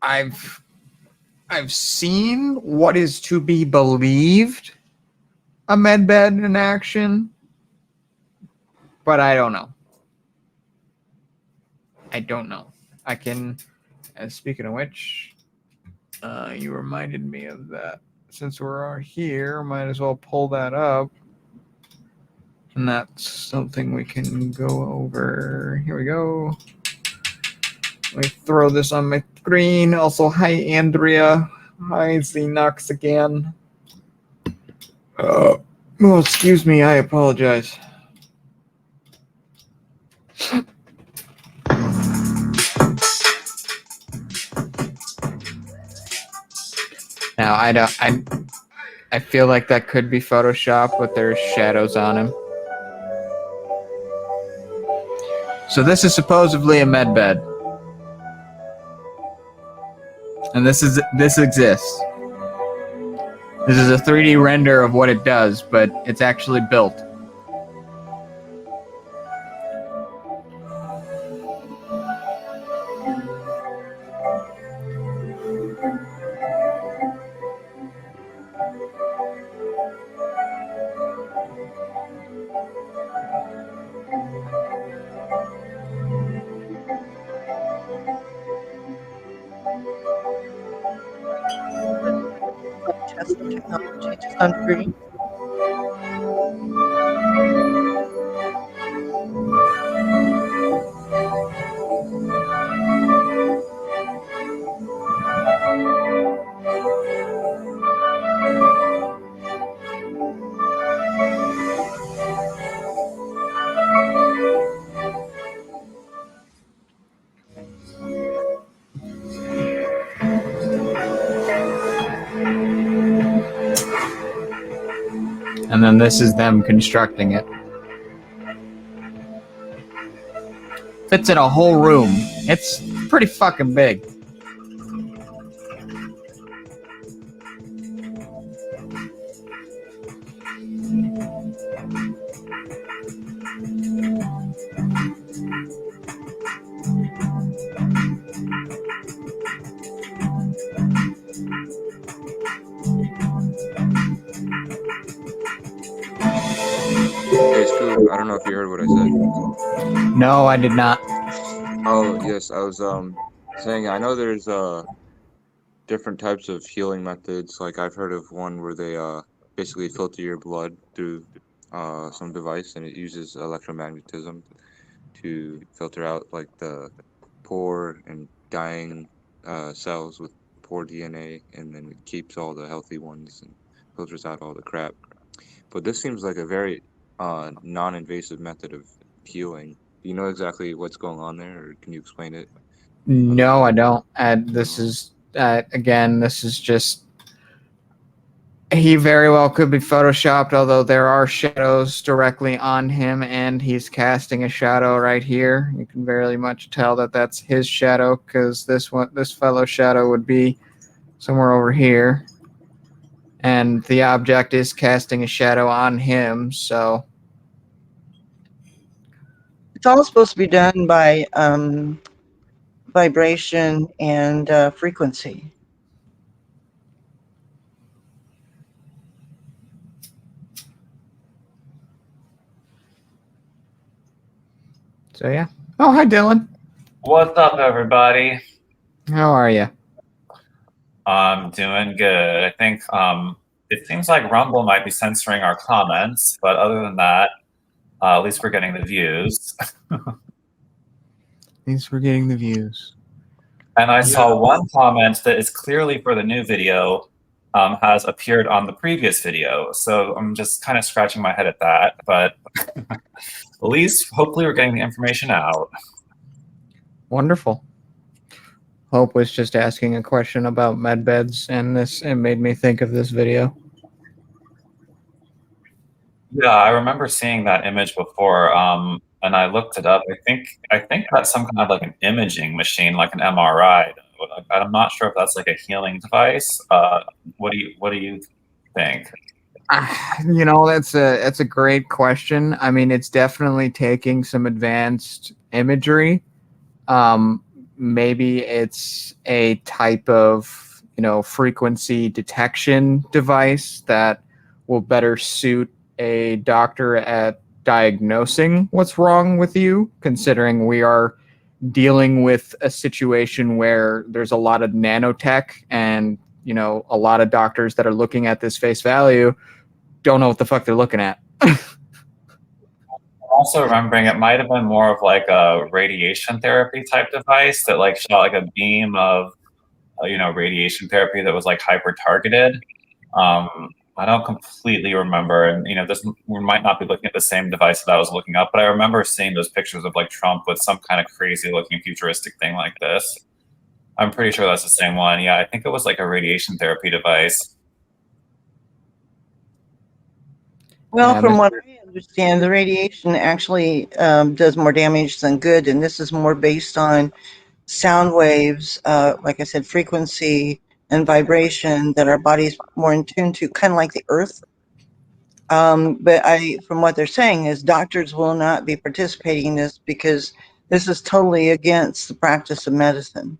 I've seen what is to be believed a medbed in action, but I don't know. I can. Speaking of which, you reminded me of that. Since we're here, might as well pull that up. And that's something we can go over. Here we go. Let me throw this on my screen. Also, hi, Andrea. Hi, Xenox again. Oh, excuse me. I apologize. Now, I feel like that could be Photoshop, but there's shadows on him. So this is supposedly a med bed. And this exists. This is a 3D render of what it does, but it's actually built. Test the technology to some degree. And then this is them constructing it. Fits in a whole room. It's pretty fucking big. Hey, Scoop, I don't know if you heard what I said. No, I did not. Oh, yes, I was saying I know there's different types of healing methods. Like I've heard of one where they basically filter your blood through some device, and it uses electromagnetism to filter out like the poor and dying cells with poor DNA, and then it keeps all the healthy ones and filters out all the crap. But this seems like a very non-invasive method of healing. Do you know exactly what's going on there, or can you explain it? No, I don't. This is, again, this is just... He very well could be photoshopped, although there are shadows directly on him, and he's casting a shadow right here. You can very much tell that that's his shadow, because this fellow's shadow would be somewhere over here. And the object is casting a shadow on him, so... It's all supposed to be done by vibration and frequency. So, yeah. Oh, hi, Dylan. What's up, everybody? How are you? I'm doing good. I think it seems like Rumble might be censoring our comments, but other than that, at least we're getting the views. At least we're getting the views. And I saw one comment that is clearly for the new video has appeared on the previous video. So I'm just kind of scratching my head at that. But at least, hopefully, we're getting the information out. Wonderful. Hope was just asking a question about med beds, and it made me think of this video. Yeah, I remember seeing that image before, and I looked it up. I think that's some kind of like an imaging machine, like an MRI. I'm not sure if that's like a healing device. What do you think? You know, that's a great question. I mean, it's definitely taking some advanced imagery Maybe it's a type of, frequency detection device that will better suit a doctor at diagnosing what's wrong with you, considering we are dealing with a situation where there's a lot of nanotech and, a lot of doctors that are looking at this face value don't know what the fuck they're looking at. Also remembering it might have been more of like a radiation therapy type device that like shot like a beam of radiation therapy that was like hyper targeted. I don't completely remember, and we might not be looking at the same device that I was looking up, but I remember seeing those pictures of like Trump with some kind of crazy looking futuristic thing like this. I'm pretty sure that's the same one. Yeah, I think it was like a radiation therapy device. Well, Yeah, from what I understand, the radiation actually does more damage than good, and this is more based on sound waves, like I said, frequency and vibration that our body's more in tune to, kind of like the earth. But from what they're saying is doctors will not be participating in this because this is totally against the practice of medicine.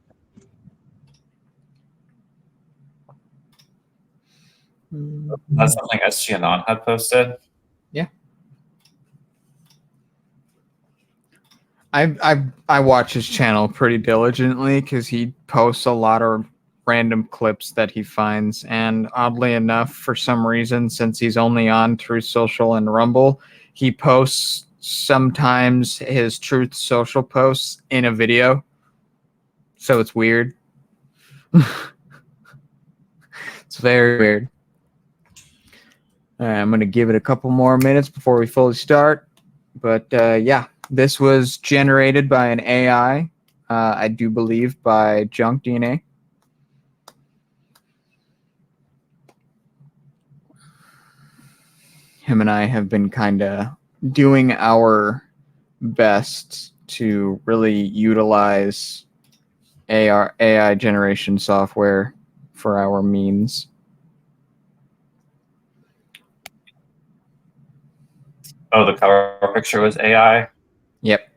That's something SG Anon had posted. Yeah. I watch his channel pretty diligently because he posts a lot of random clips that he finds, and oddly enough, for some reason, since he's only on Truth Social and Rumble, he posts sometimes his Truth Social posts in a video, so it's weird. It's very weird. All right, I'm going to give it a couple more minutes before we fully start, but yeah, this was generated by an AI, I do believe by Junk DNA. Him and I have been kind of doing our best to really utilize AI generation software for our means. Oh, the cover picture was AI? Yep.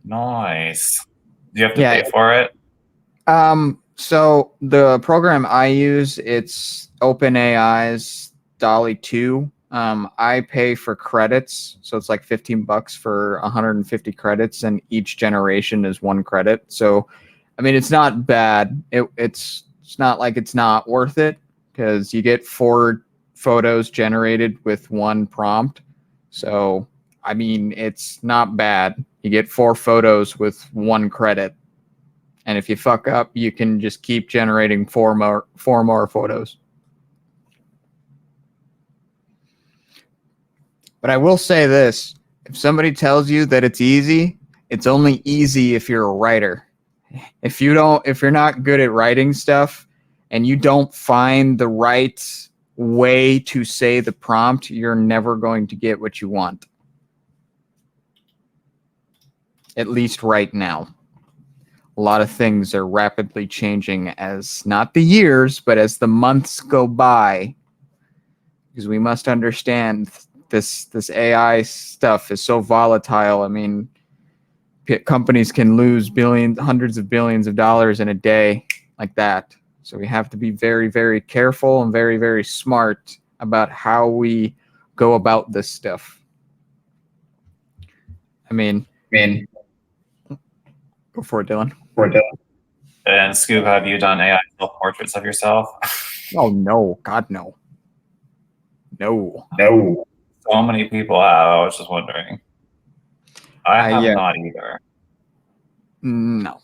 Nice. Do you have to pay for it? So the program I use, it's OpenAI's Dolly 2. I pay for credits, so it's like $15 for 150 credits, and each generation is 1 credit. So, I mean, it's not bad. It's not like it's not worth it because you get 4 photos generated with 1 prompt. So, I mean, it's not bad. You get 4 photos with 1 credit. And if you fuck up, you can just keep generating 4 more photos. But I will say this. If somebody tells you that it's easy, it's only easy if you're a writer. If you're not good at writing stuff and you don't find the right way to say the prompt, you're never going to get what you want. At least right now. A lot of things are rapidly changing as not the years, but as the months go by. Because we must understand this AI stuff is so volatile. I mean, companies can lose hundreds of billions of dollars in a day like that. So we have to be very, very careful and very, very smart about how we go about this stuff. I mean, go for it, Dylan. And Scoob, have you done AI self-portraits of yourself? Oh, no. God, no. No. So many people have. I was just wondering. I have not either. No.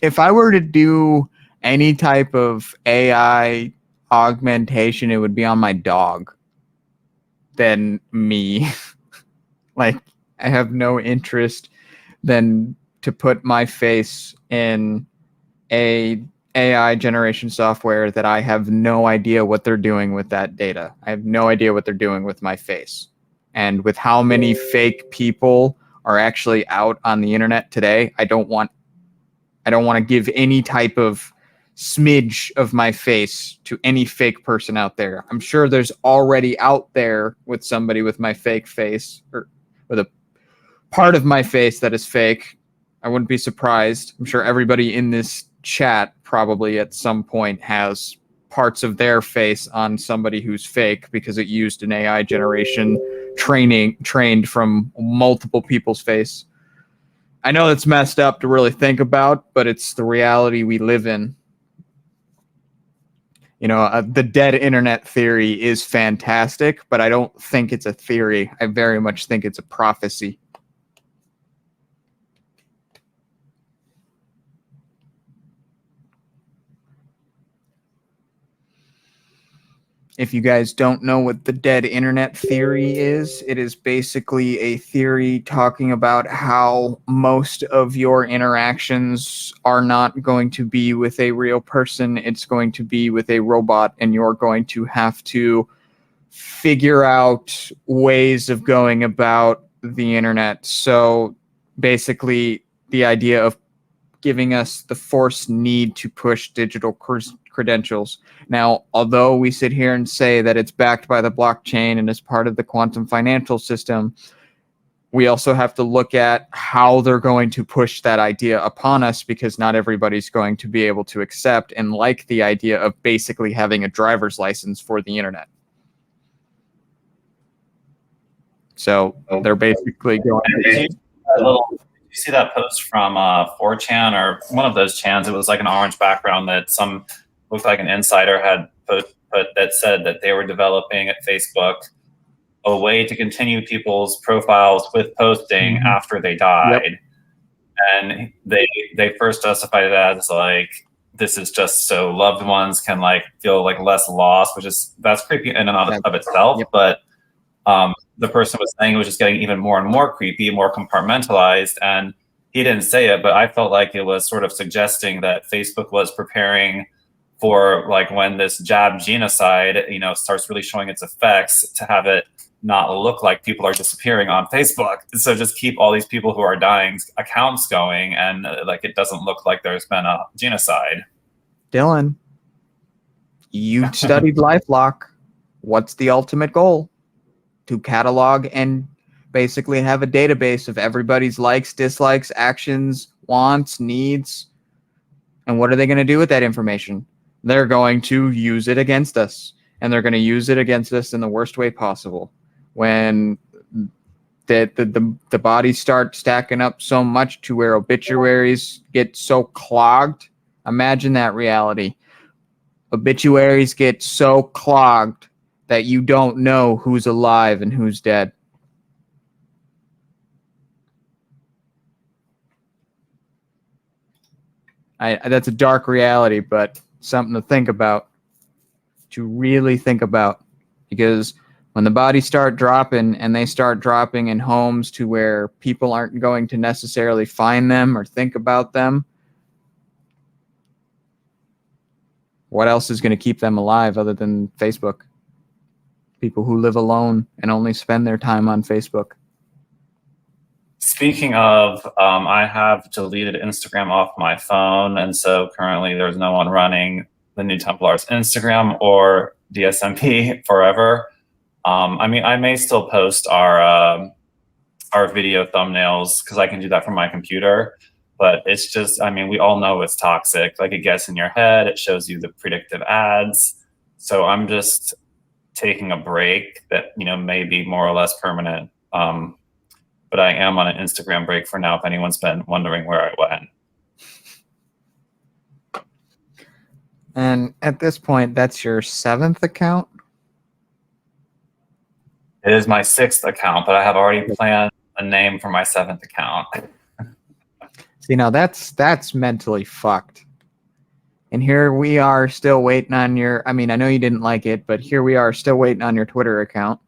If I were to do any type of AI augmentation, it would be on my dog than me. Like, I have no interest than to put my face in a AI generation software that I have no idea what they're doing with that data. I have no idea what they're doing with my face. And with how many fake people are actually out on the internet today, I don't want to give any type of smidge of my face to any fake person out there. I'm sure there's already out there with somebody with my fake face or with a part of my face that is fake. I wouldn't be surprised. I'm sure everybody in this chat probably at some point has parts of their face on somebody who's fake because it used an AI generation trained from multiple people's face. I know it's messed up to really think about, but it's the reality we live in. You know, the dead internet theory is fantastic, but I don't think it's a theory. I very much think it's a prophecy. If you guys don't know what the dead internet theory is, it is basically a theory talking about how most of your interactions are not going to be with a real person. It's going to be with a robot, and you're going to have to figure out ways of going about the internet. So basically, the idea of giving us the forced need to push digital credentials. Now, although we sit here and say that it's backed by the blockchain and is part of the quantum financial system, we also have to look at how they're going to push that idea upon us, because not everybody's going to be able to accept and like the idea of basically having a driver's license for the internet. So they're basically going to... You see that post from 4chan or one of those chans? It was like an orange background that some looked like an insider had put that said that they were developing at Facebook a way to continue people's profiles with posting after they died. Yep. And they first justified it as like, this is just so loved ones can like feel like less lost, that's creepy in and of itself. Yep. But the person was saying it was just getting even more and more creepy, more compartmentalized. And he didn't say it, but I felt like it was sort of suggesting that Facebook was preparing for like when this jab genocide, starts really showing its effects, to have it not look like people are disappearing on Facebook. So just keep all these people who are dying accounts going, and like it doesn't look like there's been a genocide. Dylan, you studied LifeLock. What's the ultimate goal? To catalog and basically have a database of everybody's likes, dislikes, actions, wants, needs. And what are they going to do with that information? They're going to use it against us. And they're going to use it against us in the worst way possible. When the bodies start stacking up so much to where obituaries get so clogged, imagine that reality. Obituaries get so clogged that you don't know who's alive and who's dead. That's a dark reality, but something to think about, to really think about. Because when the bodies start dropping, and they start dropping in homes to where people aren't going to necessarily find them or think about them, what else is going to keep them alive other than Facebook? People who live alone and only spend their time on Facebook. Speaking of, I have deleted Instagram off my phone, and so currently there's no one running the New Templars Instagram or DSMP forever. I mean, I may still post our video thumbnails because I can do that from my computer, but it's just, I mean, we all know it's toxic. Like, it gets in your head, it shows you the predictive ads. So I'm just taking a break that, may be more or less permanent. But I am on an Instagram break for now, if anyone's been wondering where I went. And at this point, that's your 7th account? It is my 6th account, but I have already planned a name for my 7th account. See, now that's mentally fucked. And here we are still waiting on your, I mean, I know you didn't like it, but here we are still waiting on your Twitter account.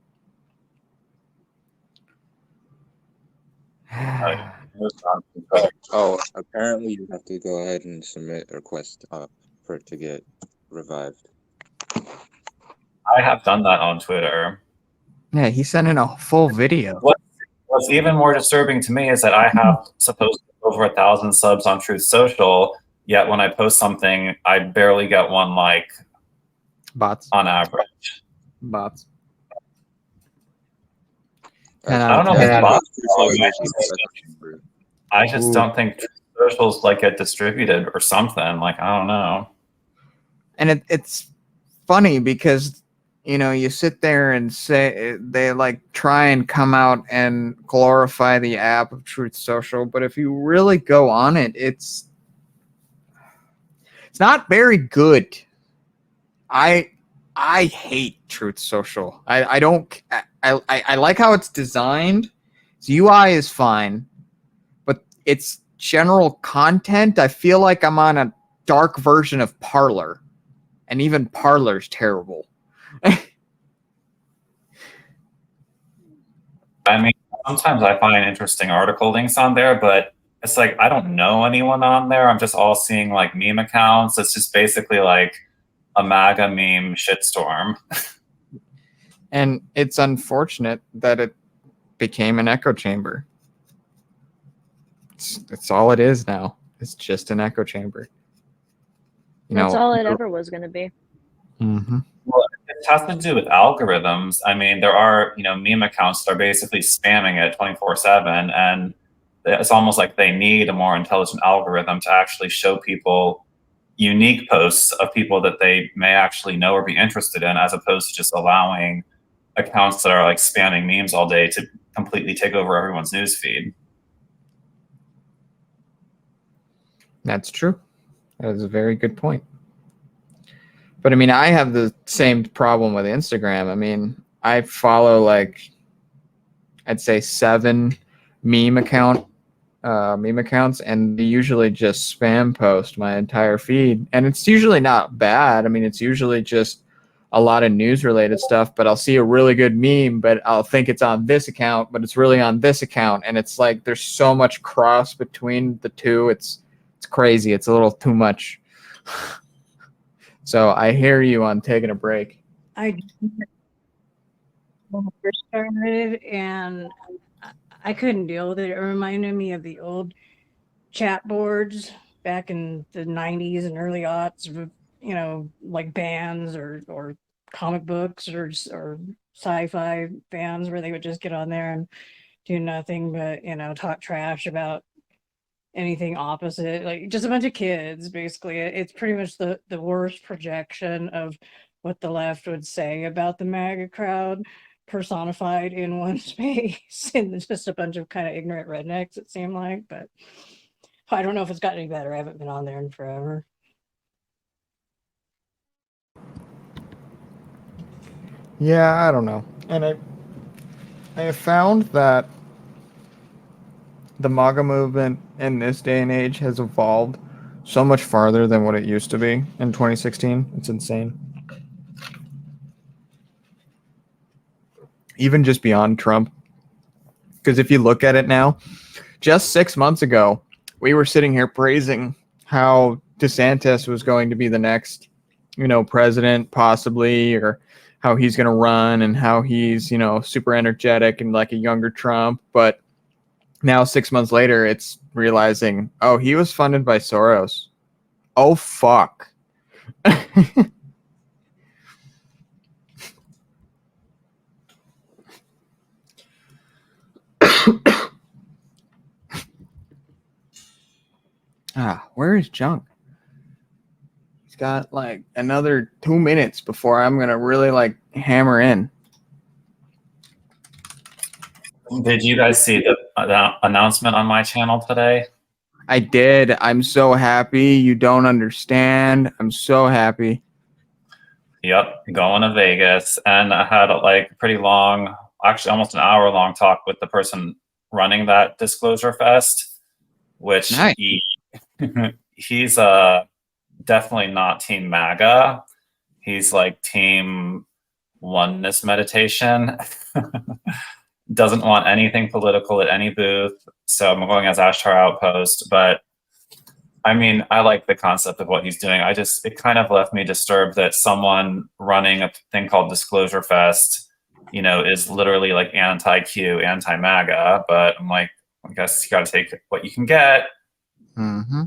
Oh, apparently you have to go ahead and submit a request for it to get revived. I have done that on Twitter. Yeah, he sent in a full video. What's even more disturbing to me is that I have supposedly over 1,000 subs on Truth Social, yet when I post something, I barely get one like. Bots. On average. Bots. 10 I out don't of know if 10. it's That's Truth possible. Social versus echo chamber. I just Ooh. don't think socials like get distributed or something. Like, I don't know. And it's funny because, you know, you sit there and say they like try and come out and glorify the app of Truth Social, but if you really go on it, it's not very good. I hate Truth Social. I don't I like how it's designed. Its UI is fine, but its general content, I feel like I'm on a dark version of Parler, and even Parler's terrible. I mean, sometimes I find interesting article links on there, but it's like I don't know anyone on there. I'm just all seeing like meme accounts. It's just basically like a MAGA meme shitstorm. And it's unfortunate that it became an echo chamber. It's all it is now. It's just an echo chamber. That's all it ever was going to be. Mm-hmm. Well, it has to do with algorithms. I mean, there are, meme accounts that are basically spamming it 24/7, and it's almost like they need a more intelligent algorithm to actually show people unique posts of people that they may actually know or be interested in, as opposed to just allowing accounts that are like spamming memes all day to completely take over everyone's newsfeed. That's true. That is a very good point. But I mean, I have the same problem with Instagram. I mean, I follow like, I'd say 7 meme accounts, and they usually just spam post my entire feed. And it's usually not bad. I mean, it's usually just a lot of news related stuff, but I'll see a really good meme, but I'll think it's on this account, but it's really on this account. And it's like, there's so much cross between the two. It's crazy. It's a little too much. So I hear you on taking a break. I when I first started, and I couldn't deal with it. It reminded me of the old chat boards back in the 90s and early aughts, with, like bands or comic books or sci-fi fans, where they would just get on there and do nothing but, talk trash about anything opposite, like just a bunch of kids. Basically, it's pretty much the worst projection of what the left would say about the MAGA crowd, personified in one space. And it's just a bunch of kind of ignorant rednecks, it seemed like. But I don't know if it's gotten any better. I haven't been on there in forever. Yeah, I don't know. And I have found that the MAGA movement in this day and age has evolved so much farther than what it used to be in 2016. It's insane. Even just beyond Trump. Because if you look at it now, just 6 months ago, we were sitting here praising how DeSantis was going to be the next, president possibly, or how he's going to run and how he's, super energetic and like a younger Trump. But now 6 months later, it's realizing, oh, he was funded by Soros. Oh, fuck. Where is Junk? He's got like another 2 minutes before I'm going to really like hammer in. Did you guys see the announcement on my channel today? I did. I'm so happy. You don't understand. I'm so happy. Yep, going to Vegas. And I had like pretty long, actually almost an hour long talk with the person running that Disclosure Fest, which Nice. he's definitely not Team MAGA. He's like Team Oneness Meditation. Doesn't want anything political at any booth. So I'm going as Ashtar Outpost. But I mean, I like the concept of what he's doing. It kind of left me disturbed that someone running a thing called Disclosure Fest, is literally like anti-Q, anti-MAGA. But I'm like, I guess you got to take what you can get. Mm-hmm.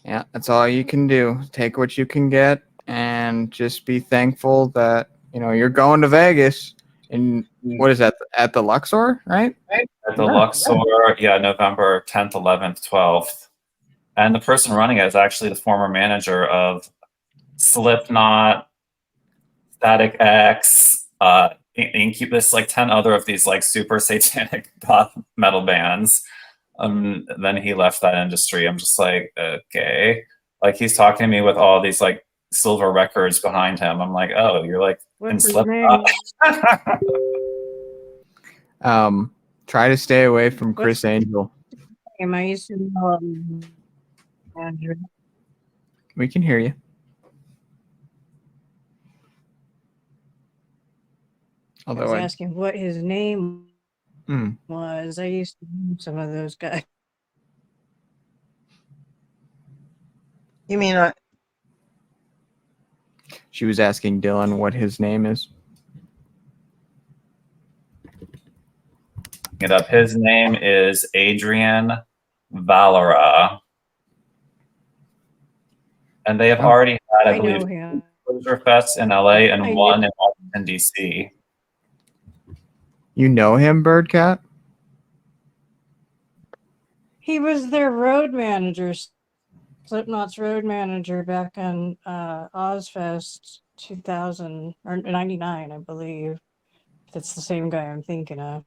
Yeah, that's all you can do. Take what you can get and just be thankful that, you're going to Vegas. And what is that at the Luxor, right? At the Luxor, yeah, November 10th, 11th, 12th. And the person running it is actually the former manager of Slipknot, Static X, Incubus, like 10 other of these like super satanic goth metal bands. Then he left that industry. I'm just like, okay. Like he's talking to me with all these like silver records behind him. I'm like, oh, you're like in What's his Slipknot. name? Try to stay away from What's Chris his Angel. name? I used to know Andrew. We can hear you. I was Although asking what his name Hmm. was. I used to know some of those guys. You mean She was asking Dylan what his name is. It up. His name is Adrian Valera. And they have already had, I I know believe, him. Closure Fest in LA and I one in Washington, D.C. You know him, Birdcat? He was their road manager, Slipknot's road manager back on Ozfest 2000 or 99, I believe. If it's the same guy I'm thinking of.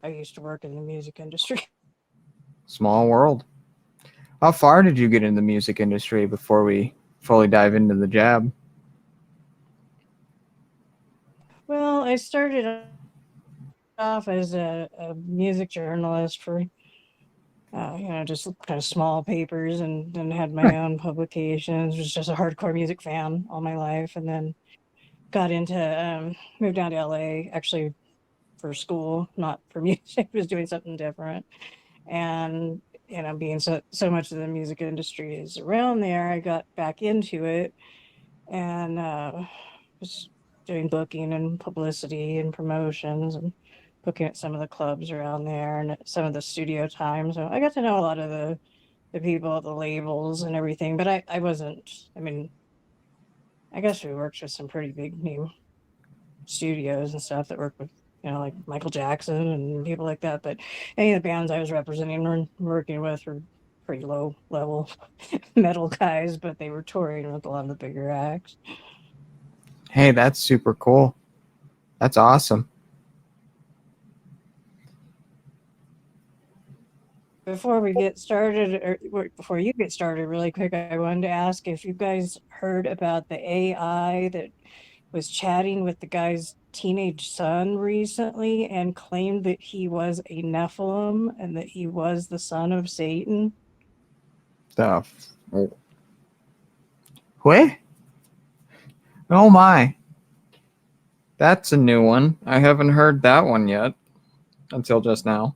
I used to work in the music industry. Small world. How far did you get in the music industry before we fully dive into the jab? Well, I started off as a music journalist for, just kind of small papers, and then had my own publications. Was just a hardcore music fan all my life, and then got into moved down to LA actually for school, not for music. Was doing something different, and being so much of the music industry is around there, I got back into it, and was doing booking and publicity and promotions and booking at some of the clubs around there and at some of the studio time. So I got to know a lot of the people at the labels and everything, but I wasn't, I guess we worked with some pretty big name studios and stuff that work with, like Michael Jackson and people like that. But any of the bands I was representing or working with were pretty low level metal guys, but they were touring with a lot of the bigger acts. Hey, that's super cool. That's awesome. Before we get started, or before you get started, really quick, I wanted to ask if you guys heard about the AI that was chatting with the guy's teenage son recently and claimed that he was a Nephilim and that he was the son of Satan. What? Oh my. That's a new one. I haven't heard that one yet until just now.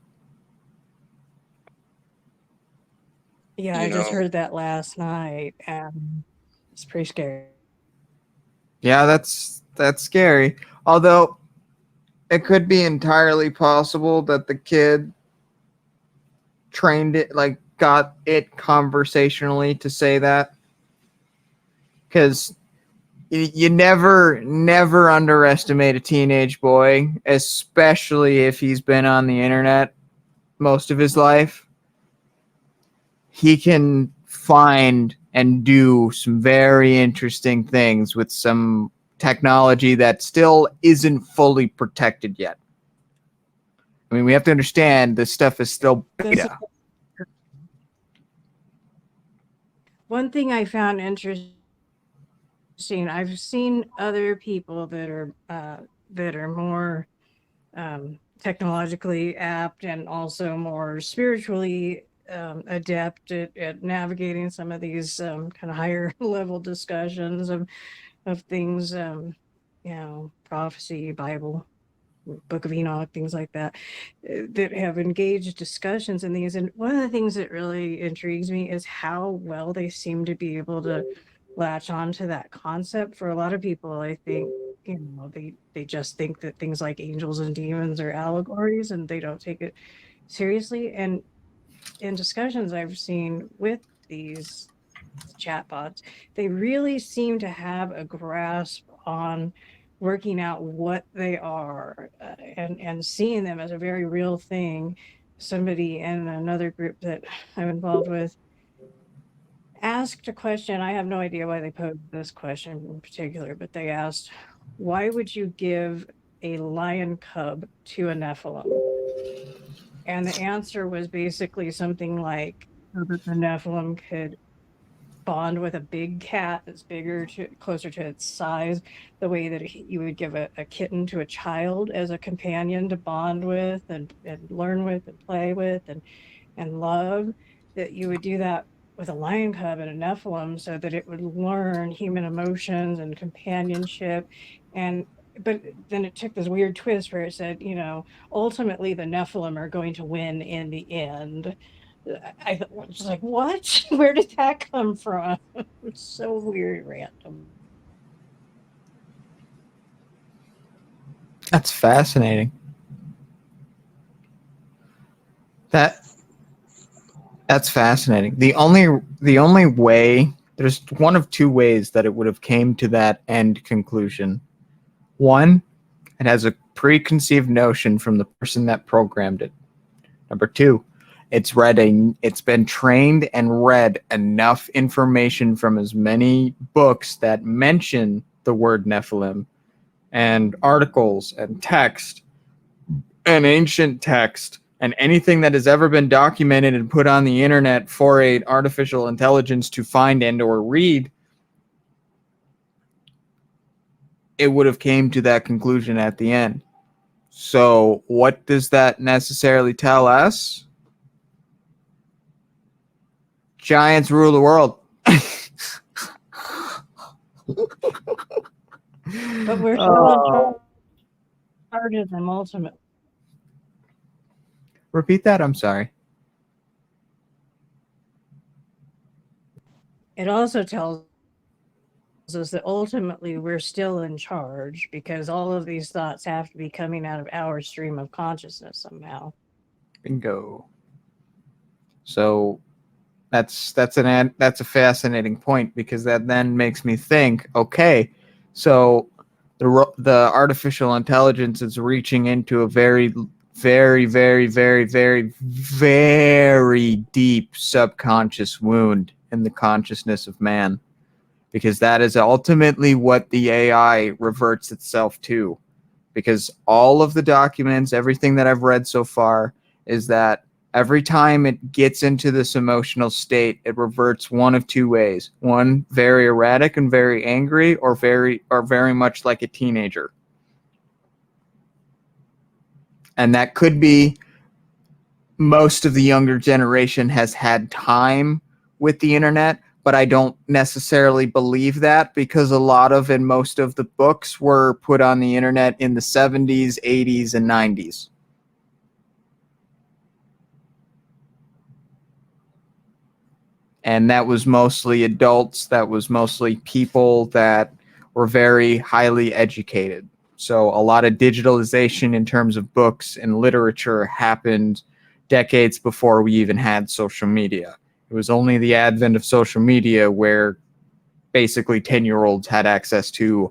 Yeah, I just heard that last night, and it's pretty scary. Yeah, that's scary. Although it could be entirely possible that the kid trained it, like got it conversationally to say that. Because you never underestimate a teenage boy, especially if he's been on the internet most of his life. He can find and do some very interesting things with some technology that still isn't fully protected yet. I mean, we have to understand this stuff is still beta. One thing I found interesting, I've seen other people that are more technologically apt and also more spiritually adept at navigating some of these kind of higher level discussions of things, prophecy, Bible, Book of Enoch, things like that, that have engaged discussions in these. And one of the things that really intrigues me is how well they seem to be able to latch on to that concept. For a lot of people, I think, they just think that things like angels and demons are allegories and they don't take it seriously. And in discussions I've seen with these chatbots, they really seem to have a grasp on working out what they are and seeing them as a very real thing. Somebody in another group that I'm involved with asked a question. I have no idea why they posed this question in particular, but they asked, why would you give a lion cub to a Nephilim? And the answer was basically something like, so that the Nephilim could bond with a big cat that's bigger, closer to its size, the way that you would give a kitten to a child as a companion to bond with and learn with and play with and love, that you would do that with a lion cub and a Nephilim so that it would learn human emotions and companionship. But then it took this weird twist where it said, ultimately the Nephilim are going to win in the end. I was like, what? Where did that come from? It's so weird, random. That's fascinating. That's fascinating. The only way, there's one of two ways that it would have came to that end conclusion. One, it has a preconceived notion from the person that programmed it. Number two, it's been trained and read enough information from as many books that mention the word Nephilim and articles and text and ancient text and anything that has ever been documented and put on the internet for an artificial intelligence to find and or read, it would have came to that conclusion at the end. So what does that necessarily tell us? Giants rule the world. But we're still in charge of them ultimately. Repeat that, I'm sorry. It also tells us that ultimately we're still in charge because all of these thoughts have to be coming out of our stream of consciousness somehow. Bingo. So that's a fascinating point, because that then makes me think, okay, so the artificial intelligence is reaching into a very, very, very, very, very, very deep subconscious wound in the consciousness of man, because that is ultimately what the AI reverts itself to. Because all of the documents, everything that I've read so far, is that every time it gets into this emotional state, it reverts one of two ways. One, very erratic and very angry, or very much like a teenager. And that could be most of the younger generation has had time with the internet, but I don't necessarily believe that, because a lot of and most of the books were put on the internet in the 70s, 80s, and 90s. And that was mostly adults. That was mostly people that were very highly educated. So a lot of digitalization in terms of books and literature happened decades before we even had social media. It was only the advent of social media where basically 10-year-olds had access to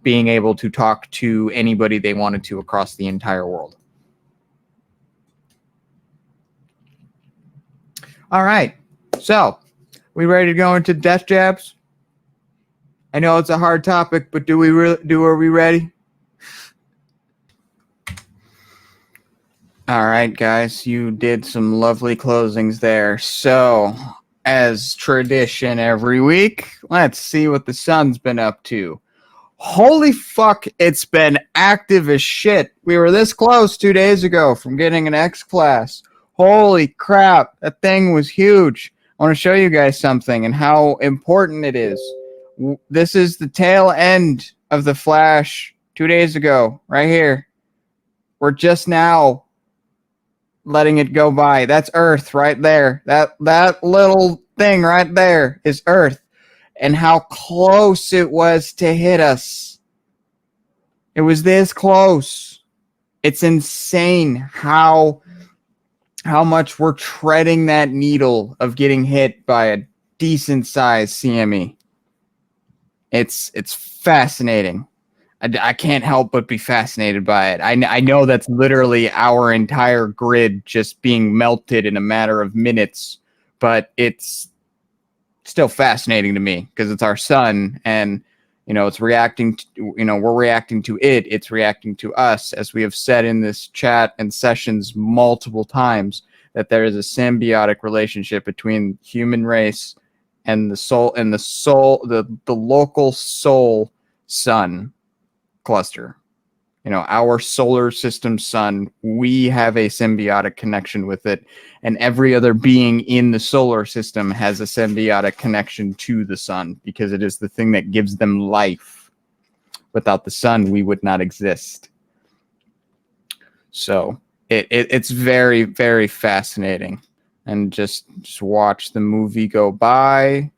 being able to talk to anybody they wanted to across the entire world. All right. So, we ready to go into death jabs? I know it's a hard topic, but are we ready? All right, guys, you did some lovely closings there. So, as tradition every week, let's see what the sun's been up to. Holy fuck, it's been active as shit. We were this close 2 days ago from getting an X class. Holy crap, that thing was huge. I want to show you guys something and how important it is. This is the tail end of the flash 2 days ago, right here. We're just now letting it go by. That's Earth right there. That little thing right there is Earth. And how close it was to hit us. It was this close. It's insane how much we're treading that needle of getting hit by a decent sized CME. It's fascinating. I can't help but be fascinated by it. I know that's literally our entire grid just being melted in a matter of minutes, but it's still fascinating to me because it's our sun, and it's reacting to, we're reacting to it, it's reacting to us, as we have said in this chat and sessions multiple times, that there is a symbiotic relationship between human race and the local soul sun cluster. Our solar system sun, we have a symbiotic connection with it, and every other being in the solar system has a symbiotic connection to the sun because it is the thing that gives them life. Without the sun, we would not exist. So it's very, very fascinating. And just watch the movie go by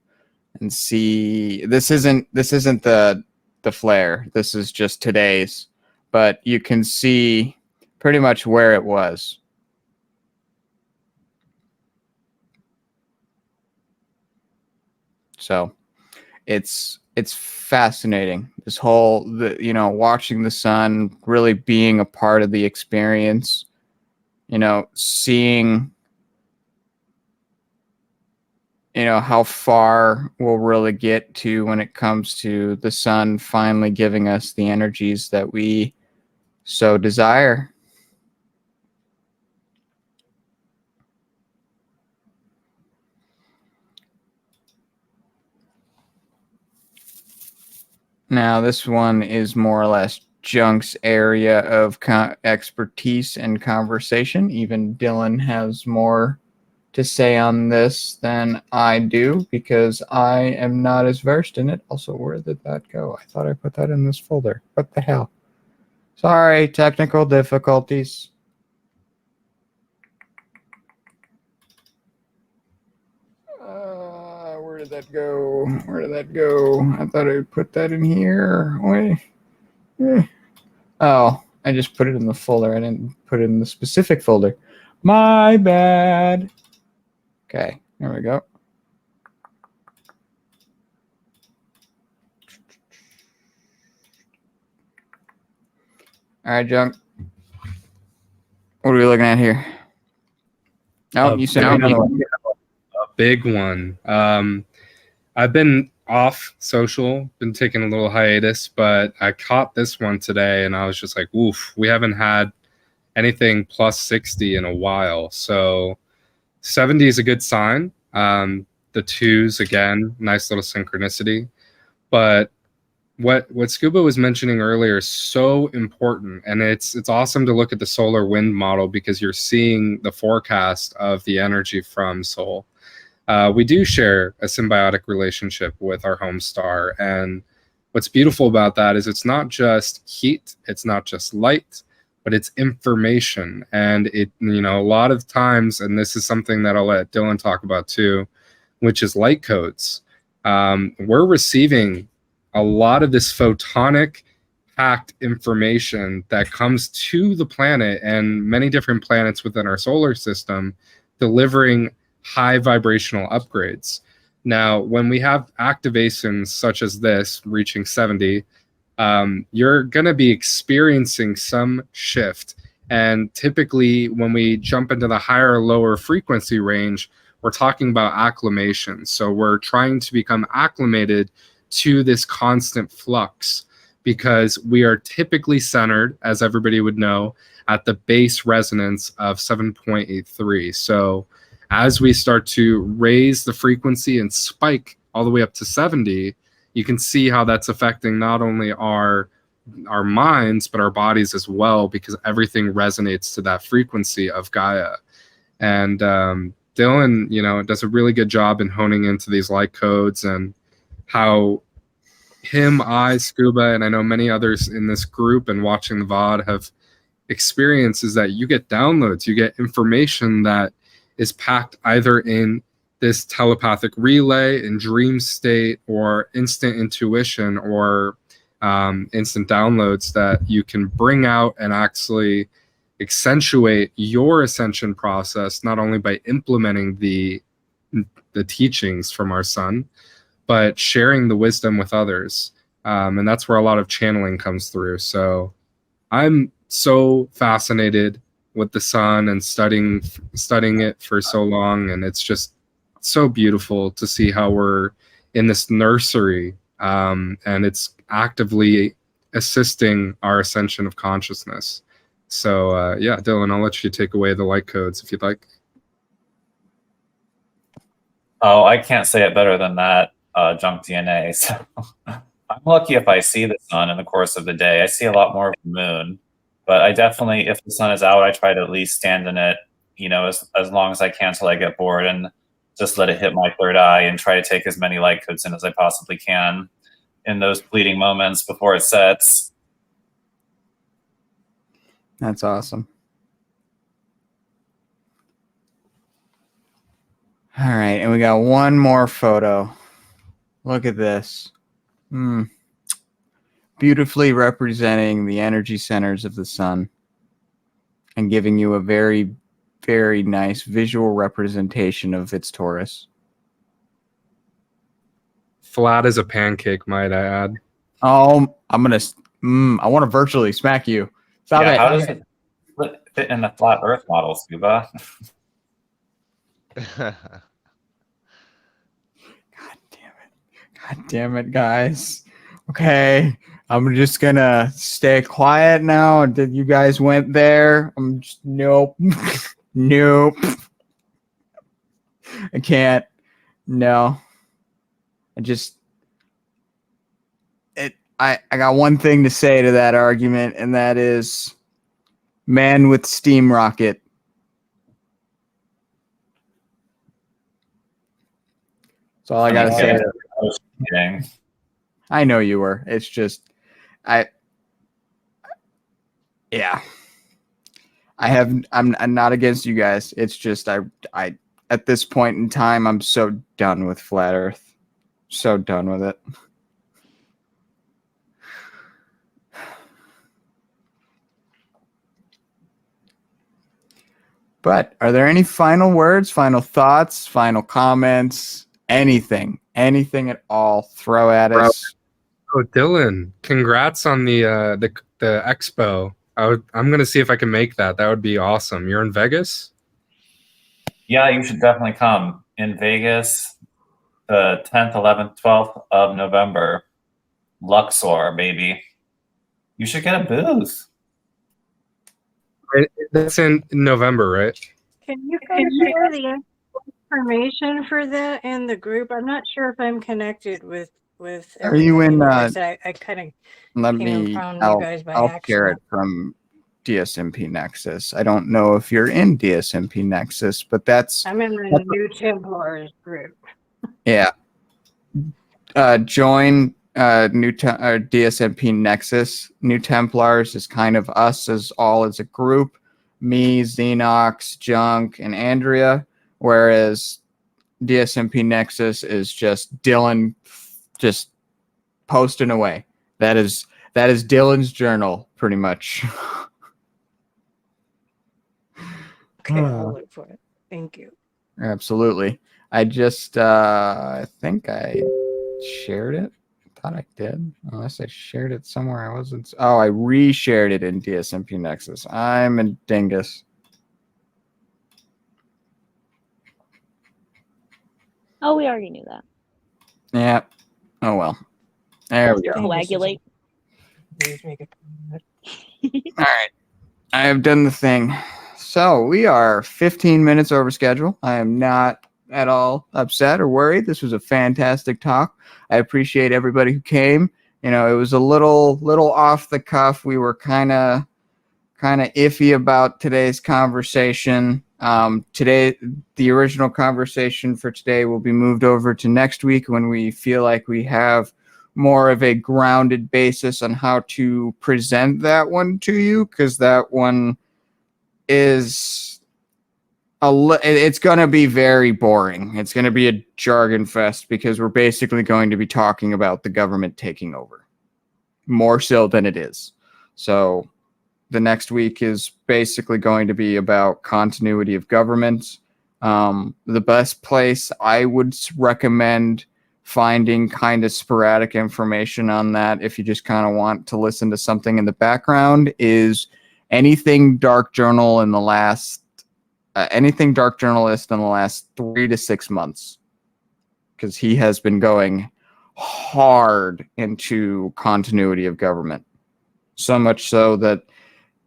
and see. This isn't the flare. This is just today's. But you can see pretty much where it was. So it's fascinating. This whole, watching the sun, really being a part of the experience, seeing, how far we'll really get to when it comes to the sun finally giving us the energies that we so desire. Now, this one is more or less Junk's area of expertise and conversation. Even Dylan has more to say on this than I do because I am not as versed in it. Also, where did that go? I thought I put that in this folder. What the hell? Sorry, technical difficulties. Where did that go? Where did that go? I thought I put that in here. Wait. Oh, I just put it in the folder. I didn't put it in the specific folder. My bad. Okay, there we go. All right, Junk. What are we looking at here? Oh, you sent me another one. A big one. I've been off social, been taking a little hiatus, but I caught this one today and I was just like, oof, we haven't had anything plus 60 in a while. So 70 is a good sign. The twos, again, nice little synchronicity. But what Scuba was mentioning earlier is so important, and it's awesome to look at the solar wind model because you're seeing the forecast of the energy from Sol. We do share a symbiotic relationship with our home star, and what's beautiful about that is it's not just heat, it's not just light, but it's information. And it, a lot of times, and this is something that I'll let Dylan talk about too, which is light codes. We're receiving a lot of this photonic packed information that comes to the planet and many different planets within our solar system, delivering high vibrational upgrades. Now, when we have activations such as this, reaching 70, you're going to be experiencing some shift. And typically, when we jump into the higher or lower frequency range, we're talking about acclimation. So we're trying to become acclimated to this constant flux because we are typically centered, as everybody would know, at the base resonance of 7.83. So as we start to raise the frequency and spike all the way up to 70, you can see how that's affecting not only our minds, but our bodies as well, because everything resonates to that frequency of Gaia. And Dylan, does a really good job in honing into these light codes and how Scuba, and I know many others in this group and watching the VOD have experienced is that you get downloads, you get information that is packed either in this telepathic relay, in dream state, or instant intuition, or instant downloads that you can bring out and actually accentuate your ascension process, not only by implementing the teachings from our sun, but sharing the wisdom with others. And that's where a lot of channeling comes through. So I'm so fascinated with the sun and studying it for so long, and it's just so beautiful to see how we're in this nursery, and it's actively assisting our ascension of consciousness. So yeah, Dylan, I'll let you take away the light codes if you'd like. Oh, I can't say it better than that, junk DNA. So I'm lucky if I see the sun in the course of the day. I see a lot more of the moon, but I definitely, if the sun is out, I try to at least stand in it, as long as I can till I get bored and just let it hit my third eye and try to take as many light codes in as I possibly can in those fleeting moments before it sets. That's awesome. All right, and we got one more photo. Look at this. Beautifully representing the energy centers of the sun and giving you a very, very nice visual representation of its torus. Flat as a pancake, might I add. Oh, I want to virtually smack you. Stop Yeah, it. how does it fit in the flat Earth model, Scuba? God damn it, guys. Okay, I'm just gonna stay quiet now. Did you guys went there? I'm just nope. Nope. I can't. No. I got one thing to say to that argument, and that is man with steam rocket. That's all I gotta say. I was kidding. I know you were. It's just yeah. I'm not against you guys. It's just I at this point in time I'm so done with flat earth. So done with it. But are there any final words, final thoughts, final comments, anything at all throw at us? Oh, Dylan, congrats on the expo. I'm gonna see if I can make that. That would be awesome. You're in Vegas? Yeah, you should definitely come. In Vegas, the 10th, 11th, 12th of November. Luxor, baby. You should get a booth. That's in November, right? Can you guys share the information for that in the group? I'm not sure if I'm connected with Are you in everybody. I kind of let came me upon you guys by I'll share it accident. from DSMP Nexus. I don't know if you're in DSMP Nexus, but I'm in the new Templars group. yeah. Join DSMP Nexus. New Templars is kind of us as a group. Me, Xenox, Junk, and Andrea. Whereas DSMP Nexus is just Dylan just posting away. That is Dylan's journal, pretty much. Okay, I'll look for it. Thank you. Absolutely. I just I think I shared it. I thought I did. Unless I shared it somewhere I wasn't. Oh, I reshared it in DSMP Nexus. I'm a dingus. Oh, we already knew that. Yeah. Oh well. There we go. Coagulate. Please make a comment. All right. I have done the thing. So we are 15 minutes over schedule. I am not at all upset or worried. This was a fantastic talk. I appreciate everybody who came. You know, it was a little off the cuff. We were kind of iffy about today's conversation. Today, the original conversation for today will be moved over to next week when we feel like we have more of a grounded basis on how to present that one to you, because that one is it's going to be very boring. It's going to be a jargon fest because we're basically going to be talking about the government taking over more so than it is. So the next week is basically going to be about continuity of government. The best place I would recommend finding kind of sporadic information on that, if you just kind of want to listen to something in the background, is anything dark journal in the last anything dark journalist in the last 3 to 6 months, because he has been going hard into continuity of government, so much so that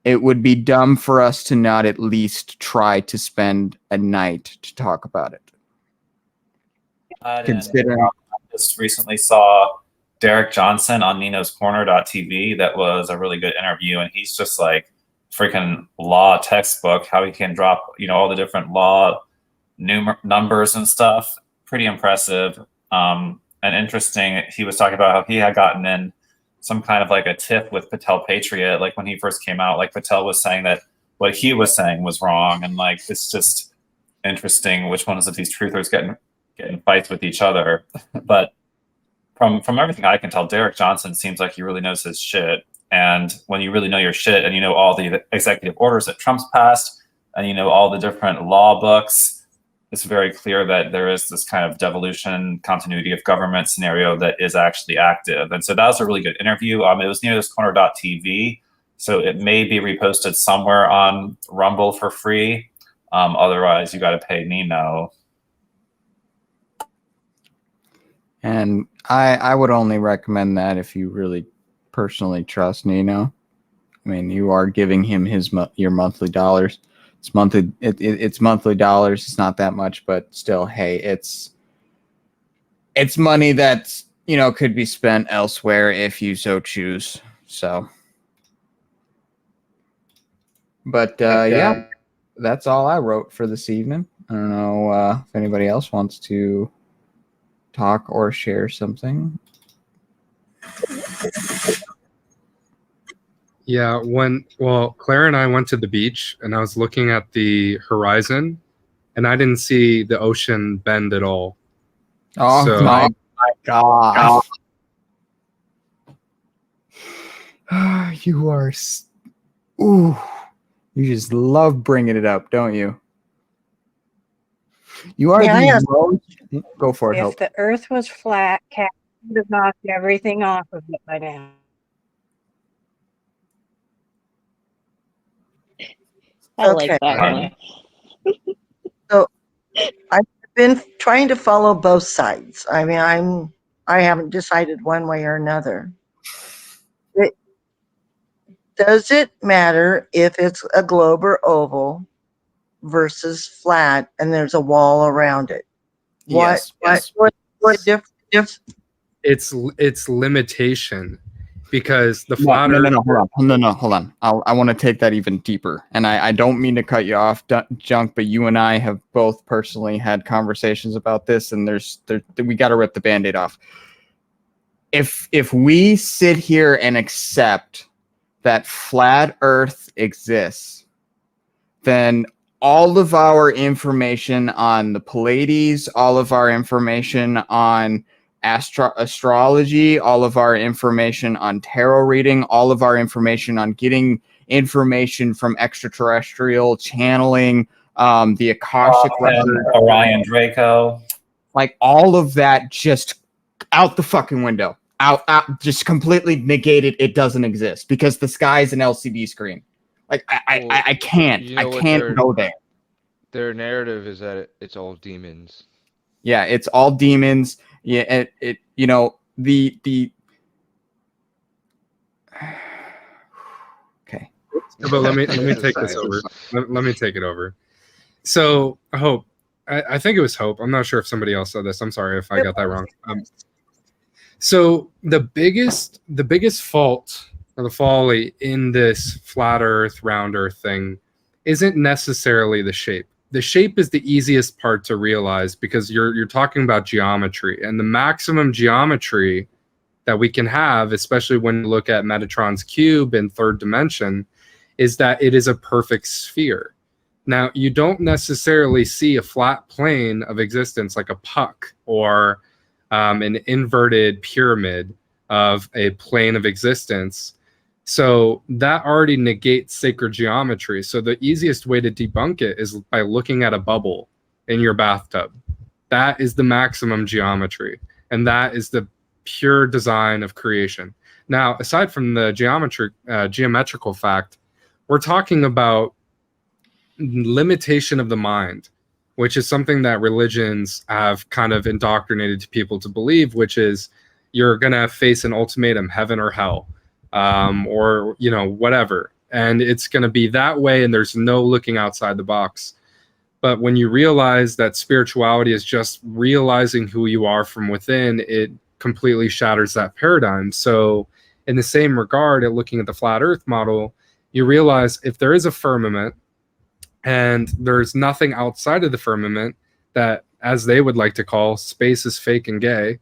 it would be dumb for us to not at least try to spend a night to talk about it. Considering I just recently saw Derek Johnson on Nino'sCorner.tv. That was a really good interview, and he's just like freaking law textbook, how he can drop, all the different law numbers and stuff. Pretty impressive. And interesting. He was talking about how he had gotten in some kind of like a tiff with Patel Patriot. Like when he first came out, like Patel was saying that what he was saying was wrong. And like, it's just interesting which ones of these truthers get in fights with each other. But from everything I can tell, Derek Johnson seems like he really knows his shit. And when you really know your shit and you know all the executive orders that Trump's passed and you know all the different law books, it's very clear that there is this kind of devolution, continuity of government scenario that is actually active. And so that was a really good interview. It was Nino'sCorner.tv, so it may be reposted somewhere on Rumble for free. Otherwise, you got to pay Nino. And I would only recommend that if you really personally trust Nino. I mean, you are giving him your monthly dollars. It's monthly. It's monthly dollars. It's not that much, but still, hey, it's money that's could be spent elsewhere if you so choose. So, but yeah, that's all I wrote for this evening. I don't know if anybody else wants to talk or share something. Yeah, Claire and I went to the beach and I was looking at the horizon and I didn't see the ocean bend at all. Oh So, my God. You are you just love bringing it up, don't you? You are go for it, If Hope. the earth was flat, Cat would have knocked everything off of it by now. I like Okay. that one. So I've been trying to follow both sides. I mean, I haven't decided one way or another. Does it matter if it's a globe or oval versus flat and there's a wall around it? Yes. What difference? it's limitation, because the No, flat Earth. hold on. I want to take that even deeper. And I don't mean to cut you off, Junk, but you and I have both personally had conversations about this, and we got to rip the Band-Aid off. If we sit here and accept that flat Earth exists, then all of our information on the Pleiades, all of our information on astrology, all of our information on tarot reading, all of our information on getting information from extraterrestrial channeling, the Akashic record, Orion Draco, like all of that just out the fucking window, out, just completely negated. It doesn't exist because the sky is an LCD screen. Like I can't go there. Their narrative is that it's all demons. Yeah, it's all demons. Yeah, the okay. But let me take this over. Let me take it over. So Hope, I think it was Hope. I'm not sure if somebody else said this. I'm sorry if I got that wrong. So the biggest fault or the folly in this flat Earth, round Earth thing isn't necessarily the shape. The shape is the easiest part to realize because you're talking about geometry, and the maximum geometry that we can have, especially when you look at Metatron's cube in third dimension, is that it is a perfect sphere. Now, you don't necessarily see a flat plane of existence like a puck or an inverted pyramid of a plane of existence. So that already negates sacred geometry. So the easiest way to debunk it is by looking at a bubble in your bathtub. That is the maximum geometry. and that is the pure design of creation. Now, aside from the geometrical fact, we're talking about limitation of the mind, which is something that religions have kind of indoctrinated to people to believe, which is you're going to face an ultimatum, heaven or hell, or, you know, whatever. And it's going to be that way, and there's no looking outside the box. But when you realize that spirituality is just realizing who you are from within, it completely shatters that paradigm. So in the same regard, at looking at the flat earth model, you realize if there is a firmament and there's nothing outside of the firmament, that, as they would like to call, space is fake and gay,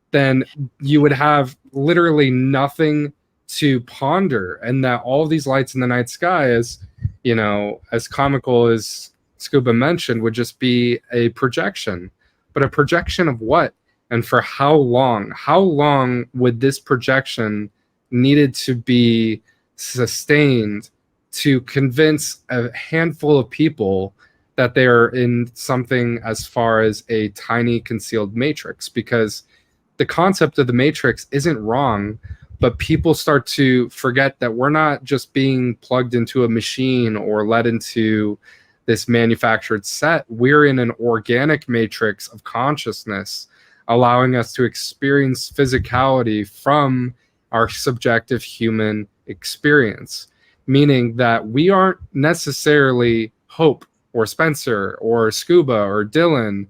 then you would have literally nothing to ponder. And that all these lights in the night sky, as, you know, as comical as Scuba mentioned, would just be a projection. But a projection of what? And for how long? How long would this projection needed to be sustained to convince a handful of people that they're in something as far as a tiny concealed matrix? Because the concept of the matrix isn't wrong, but people start to forget that we're not just being plugged into a machine or led into this manufactured set. We're in an organic matrix of consciousness, allowing us to experience physicality from our subjective human experience, meaning that we aren't necessarily Hope or Spencer or Scuba or Dylan.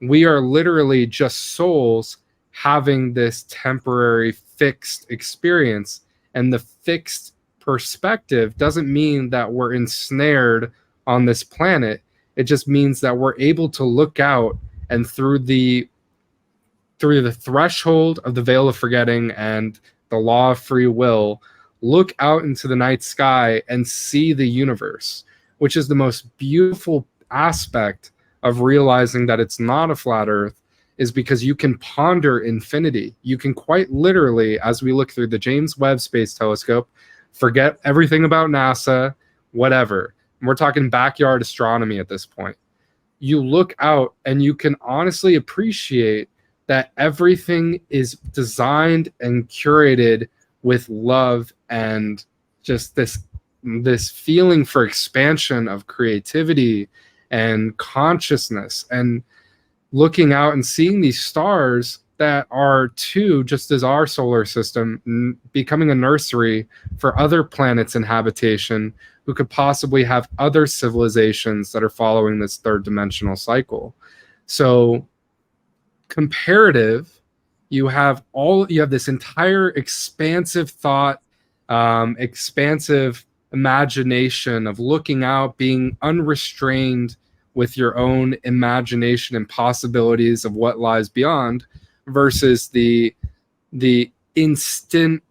We are literally just souls having this temporary fixed experience. And the fixed perspective doesn't mean that we're ensnared on this planet. It just means that we're able to look out, and through the threshold of the veil of forgetting and the law of free will, look out into the night sky and see the universe, which is the most beautiful aspect of realizing that it's not a flat earth, is because you can ponder infinity. You can quite literally, as we look through the James Webb Space Telescope, forget everything about NASA, whatever. And we're talking backyard astronomy at this point. You look out and you can honestly appreciate that everything is designed and curated with love and just this feeling for expansion of creativity and consciousness, and looking out and seeing these stars that are too, just as our solar system, becoming a nursery for other planets and habitation who could possibly have other civilizations that are following this third dimensional cycle. So comparative, you have this entire expansive thought, expansive imagination of looking out, being unrestrained with your own imagination and possibilities of what lies beyond, versus the instant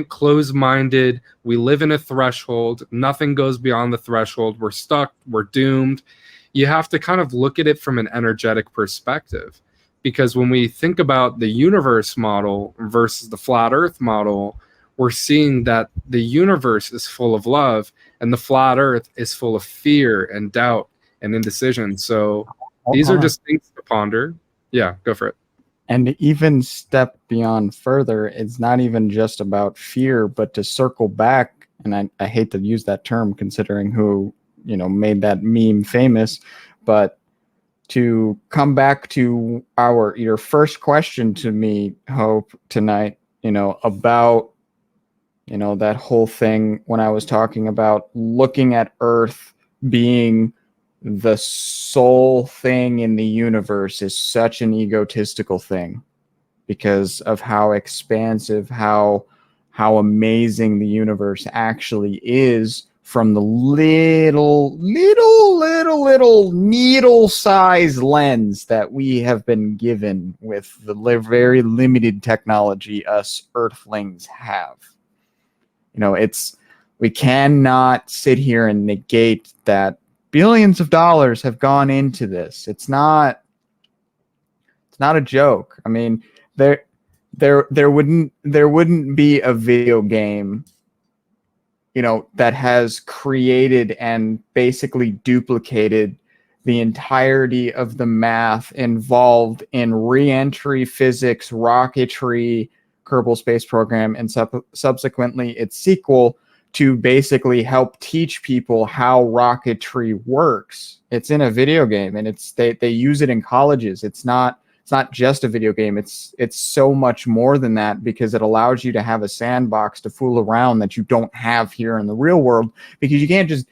closed-minded, we live in a threshold, nothing goes beyond the threshold, we're stuck, we're doomed. You have to kind of look at it from an energetic perspective. Because when we think about the universe model versus the flat earth model, we're seeing that the universe is full of love and the flat earth is full of fear and doubt and indecision. So these are just things to ponder. Yeah, go for it. And to even step beyond further, it's not even just about fear, but to circle back, and I hate to use that term considering who, you know, made that meme famous, but to come back to your first question to me, Hope, tonight, you know, about, you know, that whole thing when I was talking about looking at Earth being the sole thing in the universe is such an egotistical thing because of how expansive, how amazing the universe actually is from the little needle-sized lens that we have been given with the very limited technology us Earthlings have. You know, we cannot sit here and negate that billions of dollars have gone into this. It's not a joke. I mean, there wouldn't be a video game, you know, that has created and basically duplicated the entirety of the math involved in re-entry physics, rocketry, Kerbal Space Program, and subsequently its sequel to basically help teach people how rocketry works. It's in a video game, and they use it in colleges. It's not just a video game. It's so much more than that, because it allows you to have a sandbox to fool around that you don't have here in the real world, because you can't just,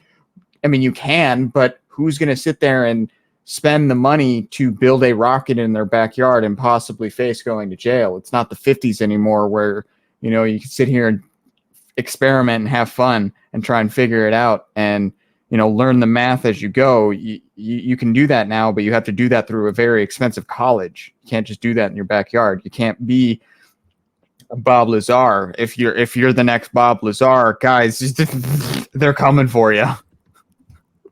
I mean, you can, but who's going to sit there and spend the money to build a rocket in their backyard and possibly face going to jail? It's not the 50s anymore where, you know, you can sit here and experiment and have fun and try and figure it out and, you know, learn the math as you go. You can do that now, but you have to do that through a very expensive college. You can't just do that in your backyard. You can't be Bob Lazar. If you're the next Bob Lazar, guys, they're coming for you.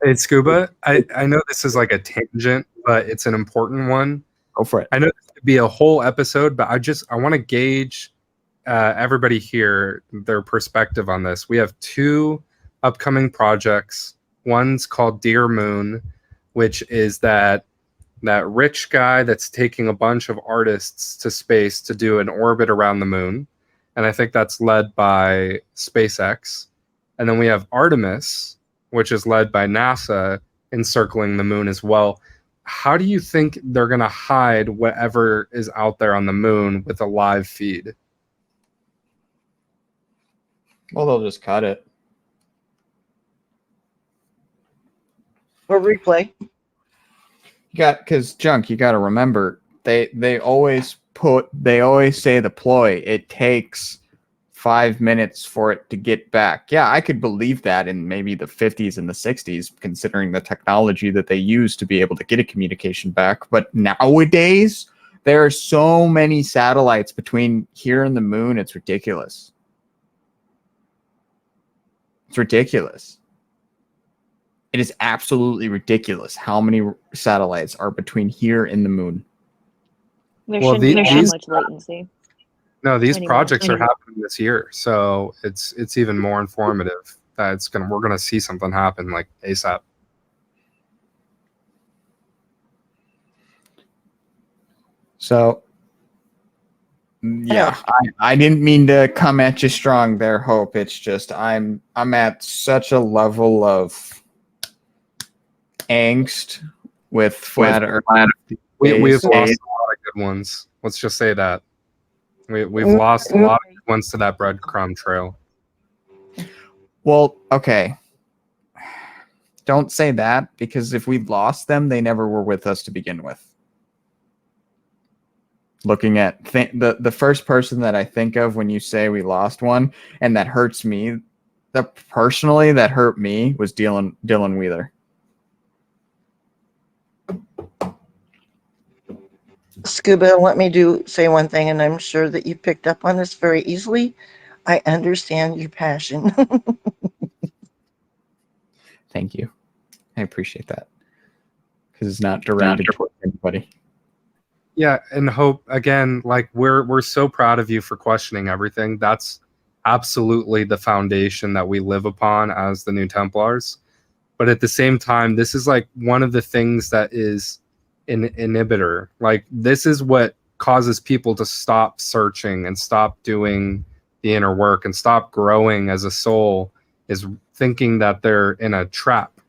Hey, Scuba, I know this is like a tangent, but it's an important one. Go for it. I know this could be a whole episode, but I want to gauge everybody here, their perspective on this. We have 2 upcoming projects. One's called Dear Moon, which is that rich guy that's taking a bunch of artists to space to do an orbit around the moon. And I think that's led by SpaceX. And then we have Artemis, which is led by NASA, encircling the moon as well. How do you think they're going to hide whatever is out there on the moon with a live feed? Well, they'll just cut it. Or replay. Because Junk, you got to remember, they always say the ploy. It takes 5 minutes for it to get back. Yeah, I could believe that in maybe the 50s and the 60s, considering the technology that they use to be able to get a communication back. But nowadays, there are so many satellites between here and the moon. It's ridiculous. It's ridiculous. It is absolutely ridiculous how many satellites are between here and the moon. There Well, shouldn't be that these- much latency. No, these Anyway, projects are happening this year, so it's even more informative that we're gonna see something happen like ASAP. So, yeah, I didn't mean to come at you strong there, Hope. It's just I'm at such a level of angst with flat Earth. We've lost a lot of good ones. Let's just say that we've lost a lot of good ones to that breadcrumb trail. Well, okay. Don't say that, because if we lost them, they never were with us to begin with. Looking at the first person that I think of when you say we lost one, and that hurts me, that hurt me, was Dylan Wheeler. Scuba, let me say one thing, and I'm sure that you picked up on this very easily. I understand your passion. Thank you. I appreciate that, because it's not directed toward anybody. Yeah, and Hope, again, like we're so proud of you for questioning everything. That's absolutely the foundation that we live upon as the New Templars. But at the same time, this is like one of the things that is an inhibitor. Like, this is what causes people to stop searching and stop doing the inner work and stop growing as a soul, is thinking that they're in a trap.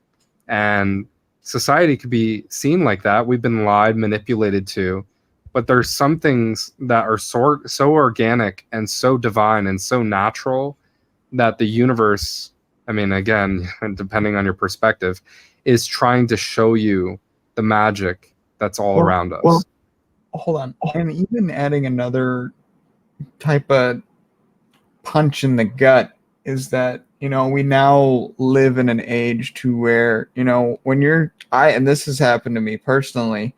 And society could be seen like that. We've been lied, manipulated to. But there's some things that are so organic and so divine and so natural that the universe, I mean, again, depending on your perspective, is trying to show you the magic that's all around us. Well, hold on. And even adding another type of punch in the gut is that, you know, we now live in an age to where, you know, and this has happened to me personally,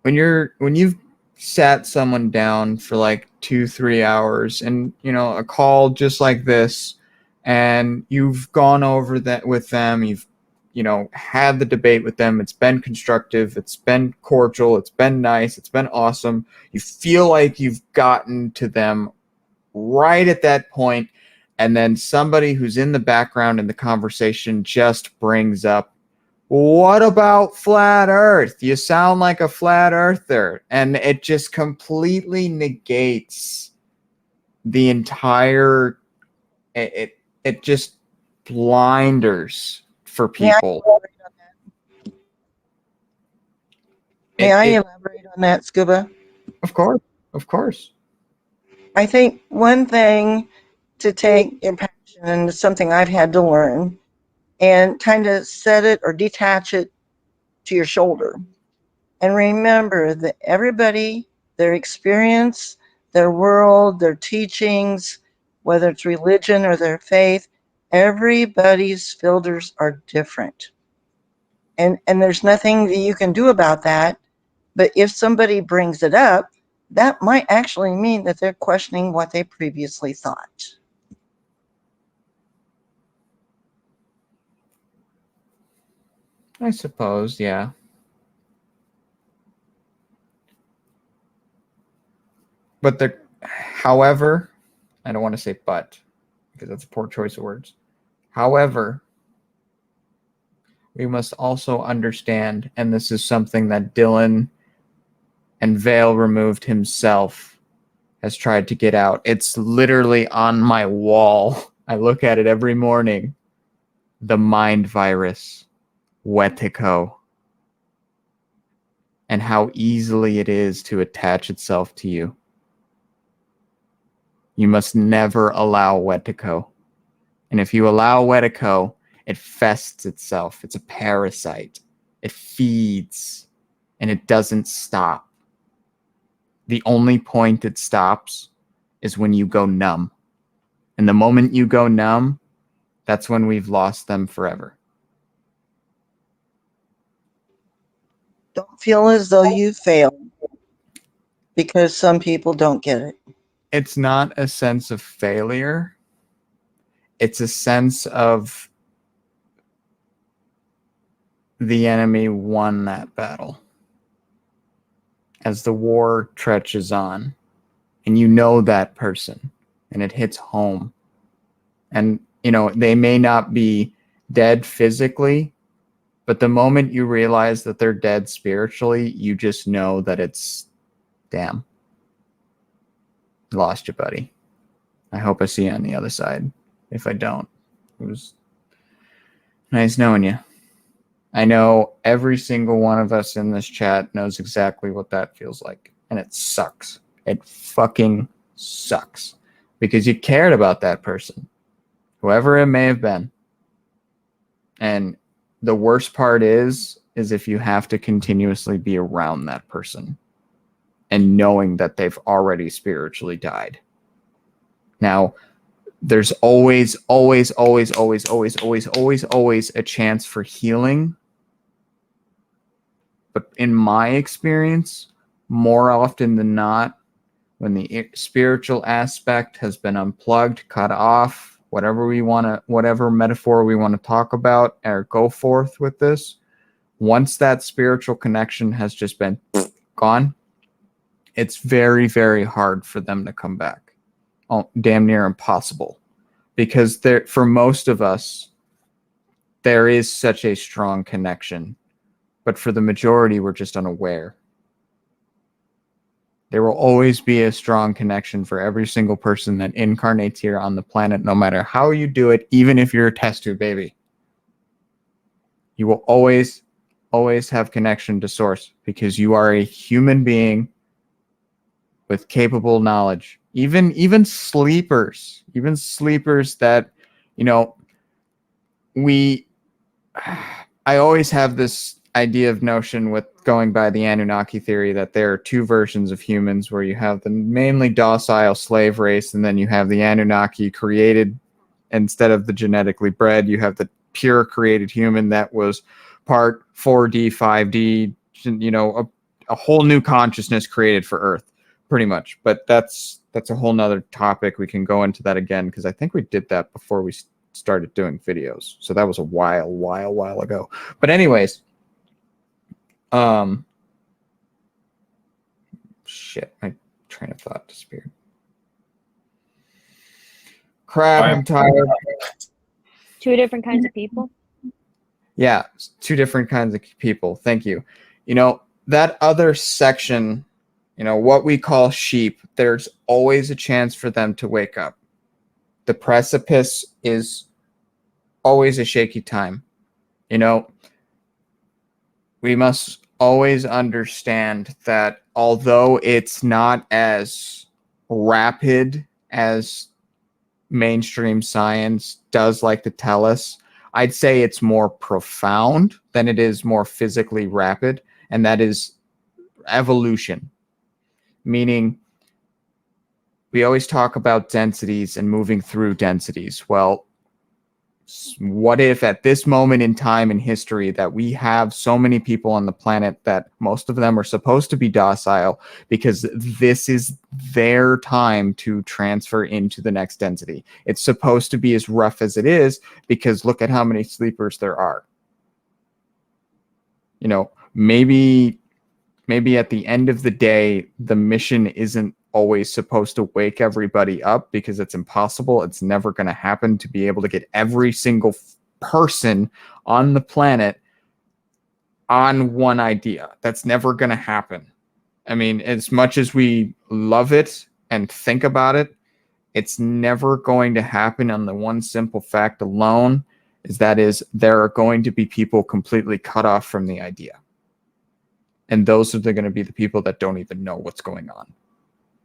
when you've sat someone down for like 2-3 hours and, you know, a call just like this, and you've gone over that with them, you've, you know, had the debate with them, it's been constructive, it's been cordial, it's been nice, it's been awesome, you feel like you've gotten to them right at that point, and then somebody who's in the background in the conversation just brings up what about flat Earth? You sound like a flat earther. And it just completely negates the entire, it just blinders for May I people. elaborate on that? May I It- elaborate on that, Scuba? of course, of course. I think one thing to take your passion, and it's something I've had to learn, and kind of set it or detach it to your shoulder. And remember that everybody, their experience, their world, their teachings, whether it's religion or their faith, everybody's filters are different. And there's nothing that you can do about that. But if somebody brings it up, that might actually mean that they're questioning what they previously thought. I suppose, yeah. But however, I don't want to say but, because that's a poor choice of words. However, we must also understand, and this is something that Dylan and Vale removed himself has tried to get out. It's literally on my wall. I look at it every morning. The mind virus, Wetico, and how easily it is to attach itself to you. You must never allow Wetico. And if you allow Wetico, it fests itself. It's a parasite. It feeds, and it doesn't stop. The only point it stops is when you go numb. And the moment you go numb, that's when we've lost them forever. Don't feel as though you failed because some people don't get it. It's not a sense of failure. It's a sense of the enemy won that battle. As the war trenches on, and you know that person, and it hits home. And, you know, they may not be dead physically, but the moment you realize that they're dead spiritually, you just know that it's, damn, lost you, buddy. I hope I see you on the other side. If I don't, it was nice knowing you. I know every single one of us in this chat knows exactly what that feels like. And it sucks. It fucking sucks. Because you cared about that person, whoever it may have been. And the worst part is if you have to continuously be around that person and knowing that they've already spiritually died. Now, there's always a chance for healing. But in my experience, more often than not, when the spiritual aspect has been unplugged, cut off, whatever metaphor we want to talk about or go forth with this, once that spiritual connection has just been gone, it's very, very hard for them to come back. Oh, damn near impossible. Because for most of us, there is such a strong connection. But for the majority, we're just unaware. There will always be a strong connection for every single person that incarnates here on the planet, no matter how you do it, even if you're a test tube baby. You will always have connection to source because you are a human being with capable knowledge. Even sleepers that, you know, I always have this idea of notion with going by the Anunnaki theory that there are two versions of humans, where you have the mainly docile slave race, and then you have the Anunnaki created. Instead of the genetically bred, you have the pure created human that was part 4D, 5D, you know, a whole new consciousness created for Earth, pretty much. But that's a whole nother topic. We can go into that again, because I think we did that before we started doing videos. So that was a while ago. But anyways, shit, my train of thought disappeared. Crap, I'm tired. Two different kinds of people. Yeah, two different kinds of people. Thank you. You know, that other section, you know, what we call sheep, there's always a chance for them to wake up. The precipice is always a shaky time. You know, we must always understand that although it's not as rapid as mainstream science does like to tell us, I'd say it's more profound than it is more physically rapid, and that is evolution. Meaning, we always talk about densities and moving through densities. Well, what if at this moment in time in history that we have so many people on the planet that most of them are supposed to be docile because this is their time to transfer into the next density. It's supposed to be as rough as it is because look at how many sleepers there are. You know, maybe at the end of the day, the mission isn't always supposed to wake everybody up because it's impossible. It's never going to happen to be able to get every single person on the planet on one idea. That's never going to happen. I mean, as much as we love it and think about it, it's never going to happen on the one simple fact alone is there are going to be people completely cut off from the idea. And those are going to be the people that don't even know what's going on.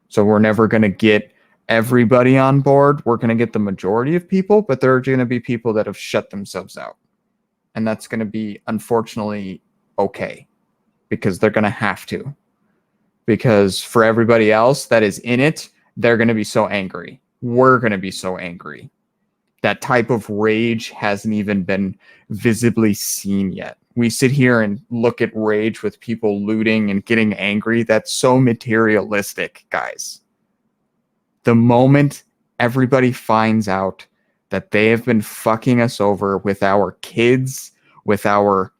So we're never going to get everybody on board. We're going to get the majority of people, but there are going to be people that have shut themselves out. And that's going to be, unfortunately, okay. Because they're going to have to. Because for everybody else that is in it, they're going to be so angry. We're going to be so angry. That type of rage hasn't even been visibly seen yet. We sit here and look at rage with people looting and getting angry. That's so materialistic, guys. The moment everybody finds out that they have been fucking us over with our kids, with our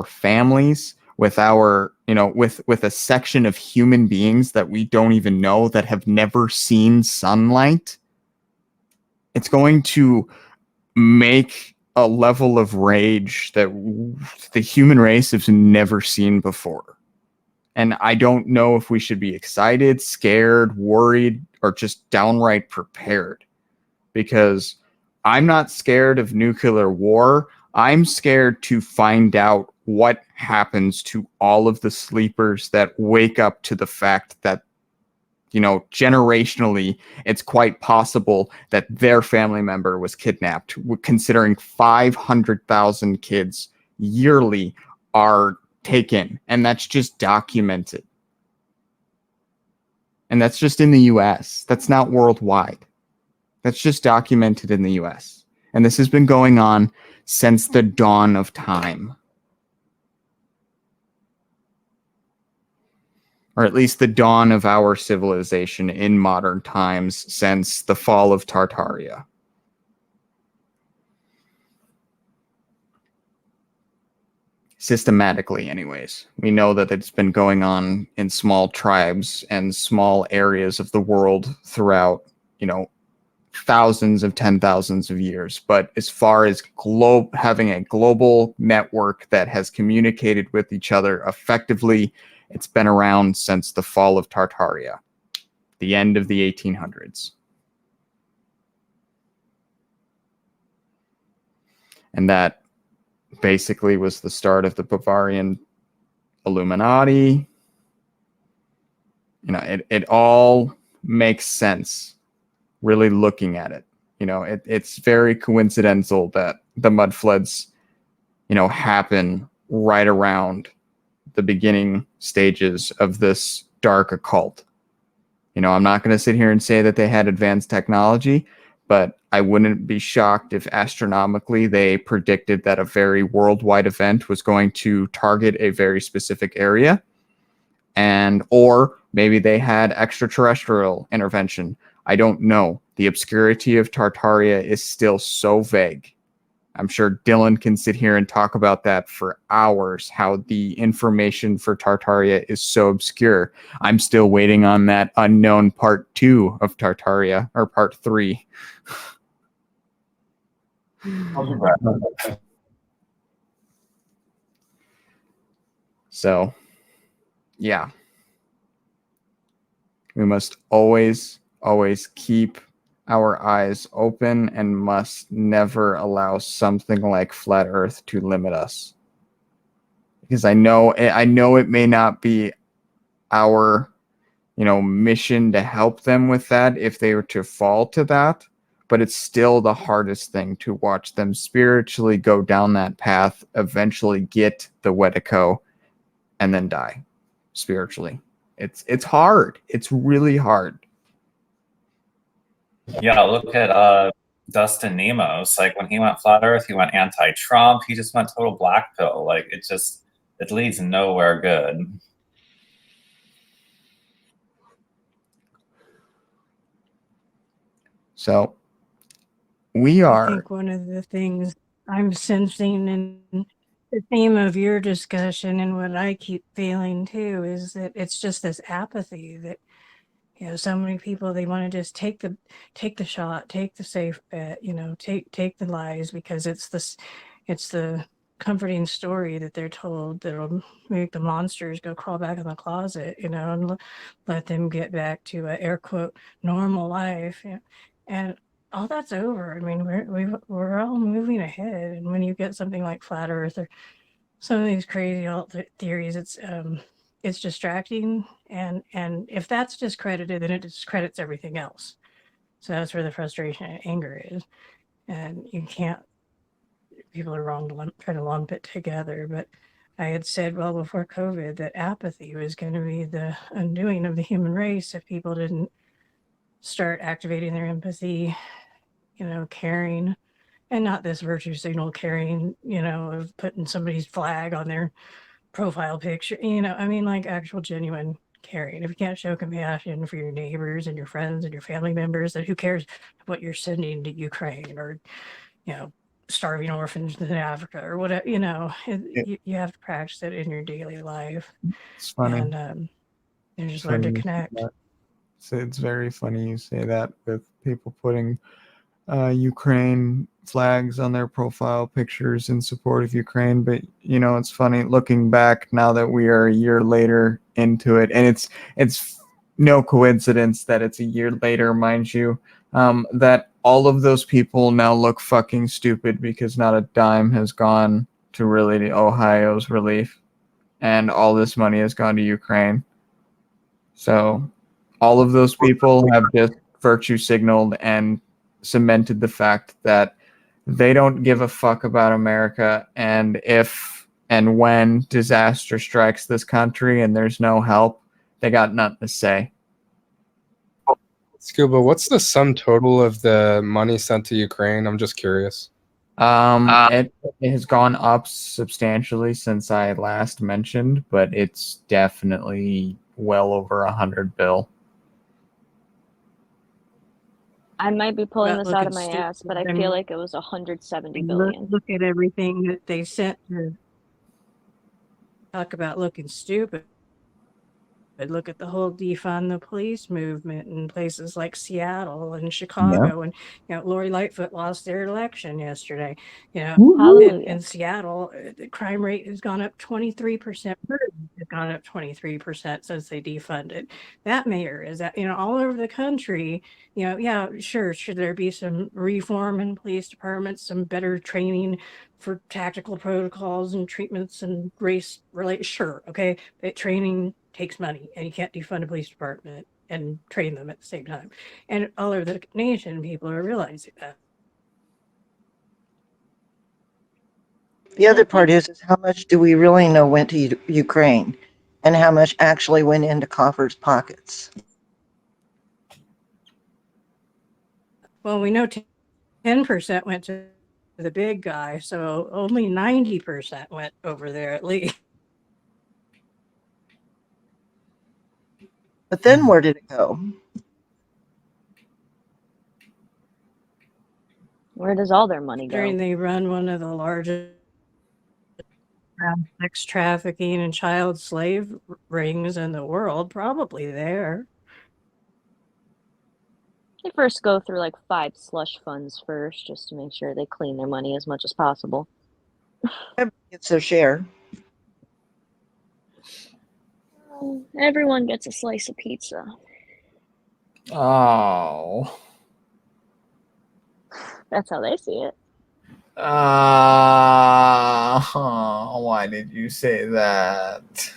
families, with our, you know, with a section of human beings that we don't even know that have never seen sunlight, it's going to make a level of rage that the human race has never seen before. And I don't know if we should be excited, scared, worried, or just downright prepared. Because I'm not scared of nuclear war. I'm scared to find out what happens to all of the sleepers that wake up to the fact that, you know, generationally, it's quite possible that their family member was kidnapped, considering 500,000 kids yearly are taken, and that's just documented. And that's just in the US. That's not worldwide. That's just documented in the US. And this has been going on since the dawn of time. Or at least the dawn of our civilization in modern times since the fall of Tartaria. Systematically, anyways. We know that it's been going on in small tribes and small areas of the world throughout, you know, thousands of 10,000s of years. But as far as having a global network that has communicated with each other effectively, it's been around since the fall of Tartaria, the end of the 1800s. And that basically was the start of the Bavarian Illuminati. You know, it all makes sense, really looking at it. You know, it's very coincidental that the mud floods, you know, happen right around the beginning stages of this dark occult. You know, I'm not going to sit here and say that they had advanced technology, but I wouldn't be shocked if astronomically they predicted that a very worldwide event was going to target a very specific area, or maybe they had extraterrestrial intervention. I don't know. The obscurity of Tartaria is still so vague. I'm sure Dylan can sit here and talk about that for hours, how the information for Tartaria is so obscure. I'm still waiting on that unknown part 2 of Tartaria, or part 3. So, yeah. We must always, always keep our eyes open and must never allow something like flat Earth to limit us. Because I know it may not be our, mission to help them with that if they were to fall to that, but it's still the hardest thing to watch them spiritually go down that path, eventually get the Wetico, and then die spiritually. It's hard. It's really hard. Yeah, look at Dustin Nemos. Like when he went flat Earth, he went anti-Trump. He just went total black pill. Like it leads nowhere good. So we I are. think one of the things I'm sensing in the theme of your discussion and what I keep feeling too is that it's just this apathy that so many people, they want to just take the shot, take the safe bet, take the lies because it's the comforting story that they're told that'll make the monsters go crawl back in the closet, and let them get back to a air quote normal life. And all that's over. I mean, we're all moving ahead, and when you get something like flat Earth or some of these crazy theories, it's distracting, and if that's discredited, then it discredits everything else. So that's where the frustration and anger is, and you can't. People are wrong to try to lump it together, but I had said well before COVID that apathy was going to be the undoing of the human race if people didn't start activating their empathy, caring, and not this virtue signal caring, of putting somebody's flag on their profile picture, I mean, like actual genuine caring. If you can't show compassion for your neighbors and your friends and your family members, then who cares what you're sending to Ukraine or, starving orphans in Africa or whatever, you have to practice it in your daily life. It's funny. And just learn to connect. It's very funny you say that with people putting Ukraine flags on their profile pictures in support of Ukraine. But it's funny looking back now that we are a year later into it, and it's no coincidence that it's a year later, mind you, that all of those people now look fucking stupid because not a dime has gone to really Ohio's relief, and all this money has gone to Ukraine. So all of those people have just virtue signaled and cemented the fact that they don't give a fuck about America, and if and when disaster strikes this country and there's no help, they got nothing to say. Scuba, what's the sum total of the money sent to Ukraine? I'm just curious. It has gone up substantially since I last mentioned, but it's definitely well over 100 bill. I might be pulling About this out of looking my ass, but I stupid. feel like it was 170 billion. Look at everything that they sent to talk about looking stupid. But look at the whole defund the police movement in places like Seattle and Chicago, and Lori Lightfoot lost their election yesterday. In Seattle, the crime rate has gone up 23%. Has gone up 23% since they defunded. That mayor is that all over the country. Sure. Should there be some reform in police departments, some better training for tactical protocols and treatments and race related? Sure, okay, but training takes money, and you can't defund a police department and train them at the same time. And all over the nation, people are realizing that. The other part is how much do we really know went to Ukraine and how much actually went into coffers' pockets? Well, we know 10% went to the big guy, so only 90% went over there at least. But then where did it go? Where does all their money go? They run one of the largest sex trafficking and child slave rings in the world, probably there. They first go through like 5 slush funds first, just to make sure they clean their money as much as possible. Everybody gets their share. Everyone gets a slice of pizza. Oh. That's how they see it. Why did you say that?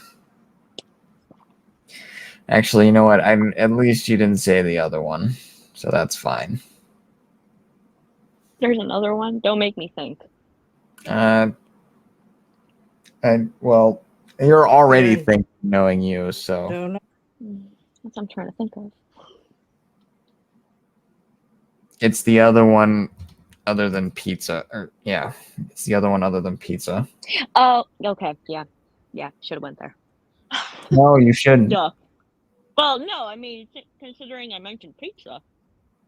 Actually, you know what? At least you didn't say the other one, so that's fine. There's another one. Don't make me think. Well, you're already Aaron. thinking knowing you, so Don't know. That's what I'm trying to think of. it's the other one other than pizza. Or yeah, it's the other one other than pizza. Oh, okay. Yeah. Yeah. Should have went there. No, you shouldn't. Duh. Well, no. I mean, considering I mentioned pizza.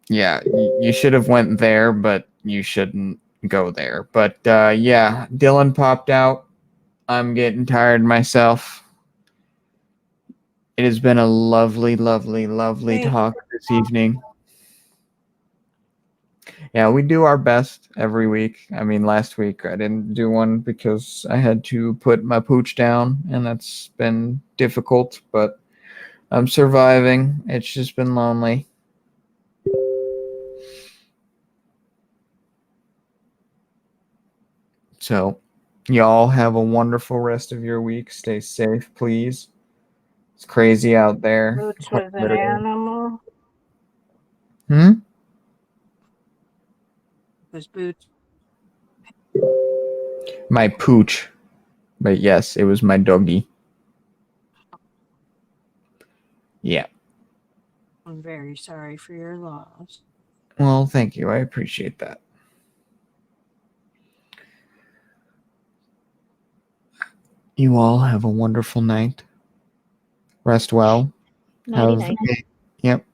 Yeah, you should have went there, but you shouldn't go there. But yeah, Dylan popped out. I'm getting tired myself. It has been a lovely, lovely, lovely Thank talk this evening. Yeah, we do our best every week. I mean, last week I didn't do one because I had to put my pooch down, and that's been difficult, but I'm surviving. It's just been lonely. So, y'all have a wonderful rest of your week. Stay safe, please. It's crazy out there. Boots was an animal. Hmm? Was Boots. My pooch. But yes, it was my doggy. Yeah. I'm very sorry for your loss. Well, thank you. I appreciate that. You all have a wonderful night. Rest well. Nighty night. Yep.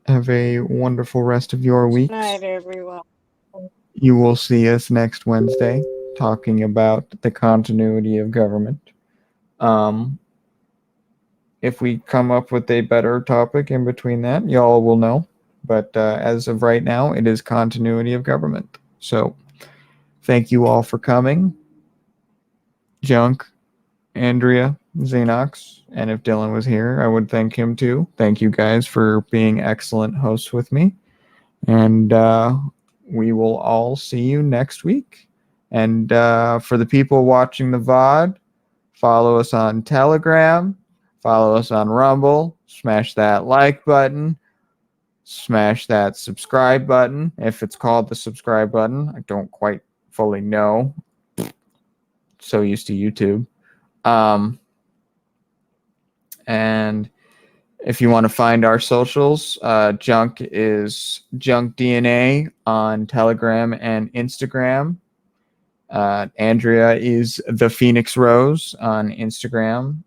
Have a wonderful rest of your weeks. Night, everyone. You will see us next Wednesday talking about the continuity of government. If we come up with a better topic in between that, y'all will know. But as of right now, it is continuity of government. So thank you all for coming. Junk, Andrea, Xenox, and if Dylan was here, I would thank him too. Thank you guys for being excellent hosts with me. And we will all see you next week. And for the people watching the VOD, follow us on Telegram, follow us on Rumble, smash that like button, smash that subscribe button, if it's called the subscribe button. I don't quite fully know. So used to YouTube. And if you want to find our socials, Junk is Junk DNA on Telegram and Instagram. Andrea is the Phoenix Rose on Instagram.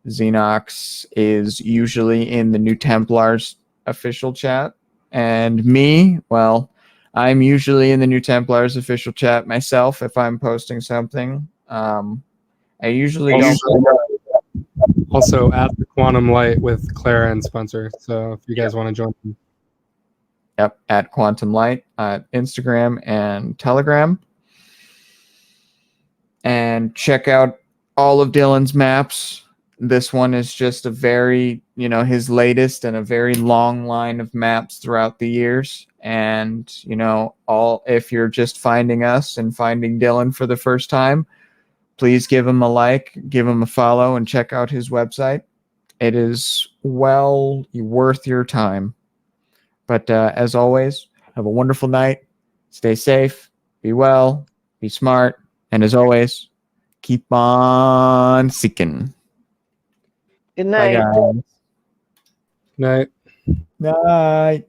Xenox is usually in the New Templars official chat. And me, well, I'm usually in the New Templars official chat myself if I'm posting something. I usually don't. Also, at the Quantum Light with Clara and Spencer. So if you guys want to join them. Yep, at Quantum Light at Instagram and Telegram. And check out all of Dylan's maps. This one is just a very, his latest and a very long line of maps throughout the years. And, if you're just finding us and finding Dylan for the first time, please give him a like, give him a follow, and check out his website. It is well worth your time. But as always, have a wonderful night. Stay safe. Be well. Be smart. And as always, keep on seeking. Good Bye, night. guys. Night. Night.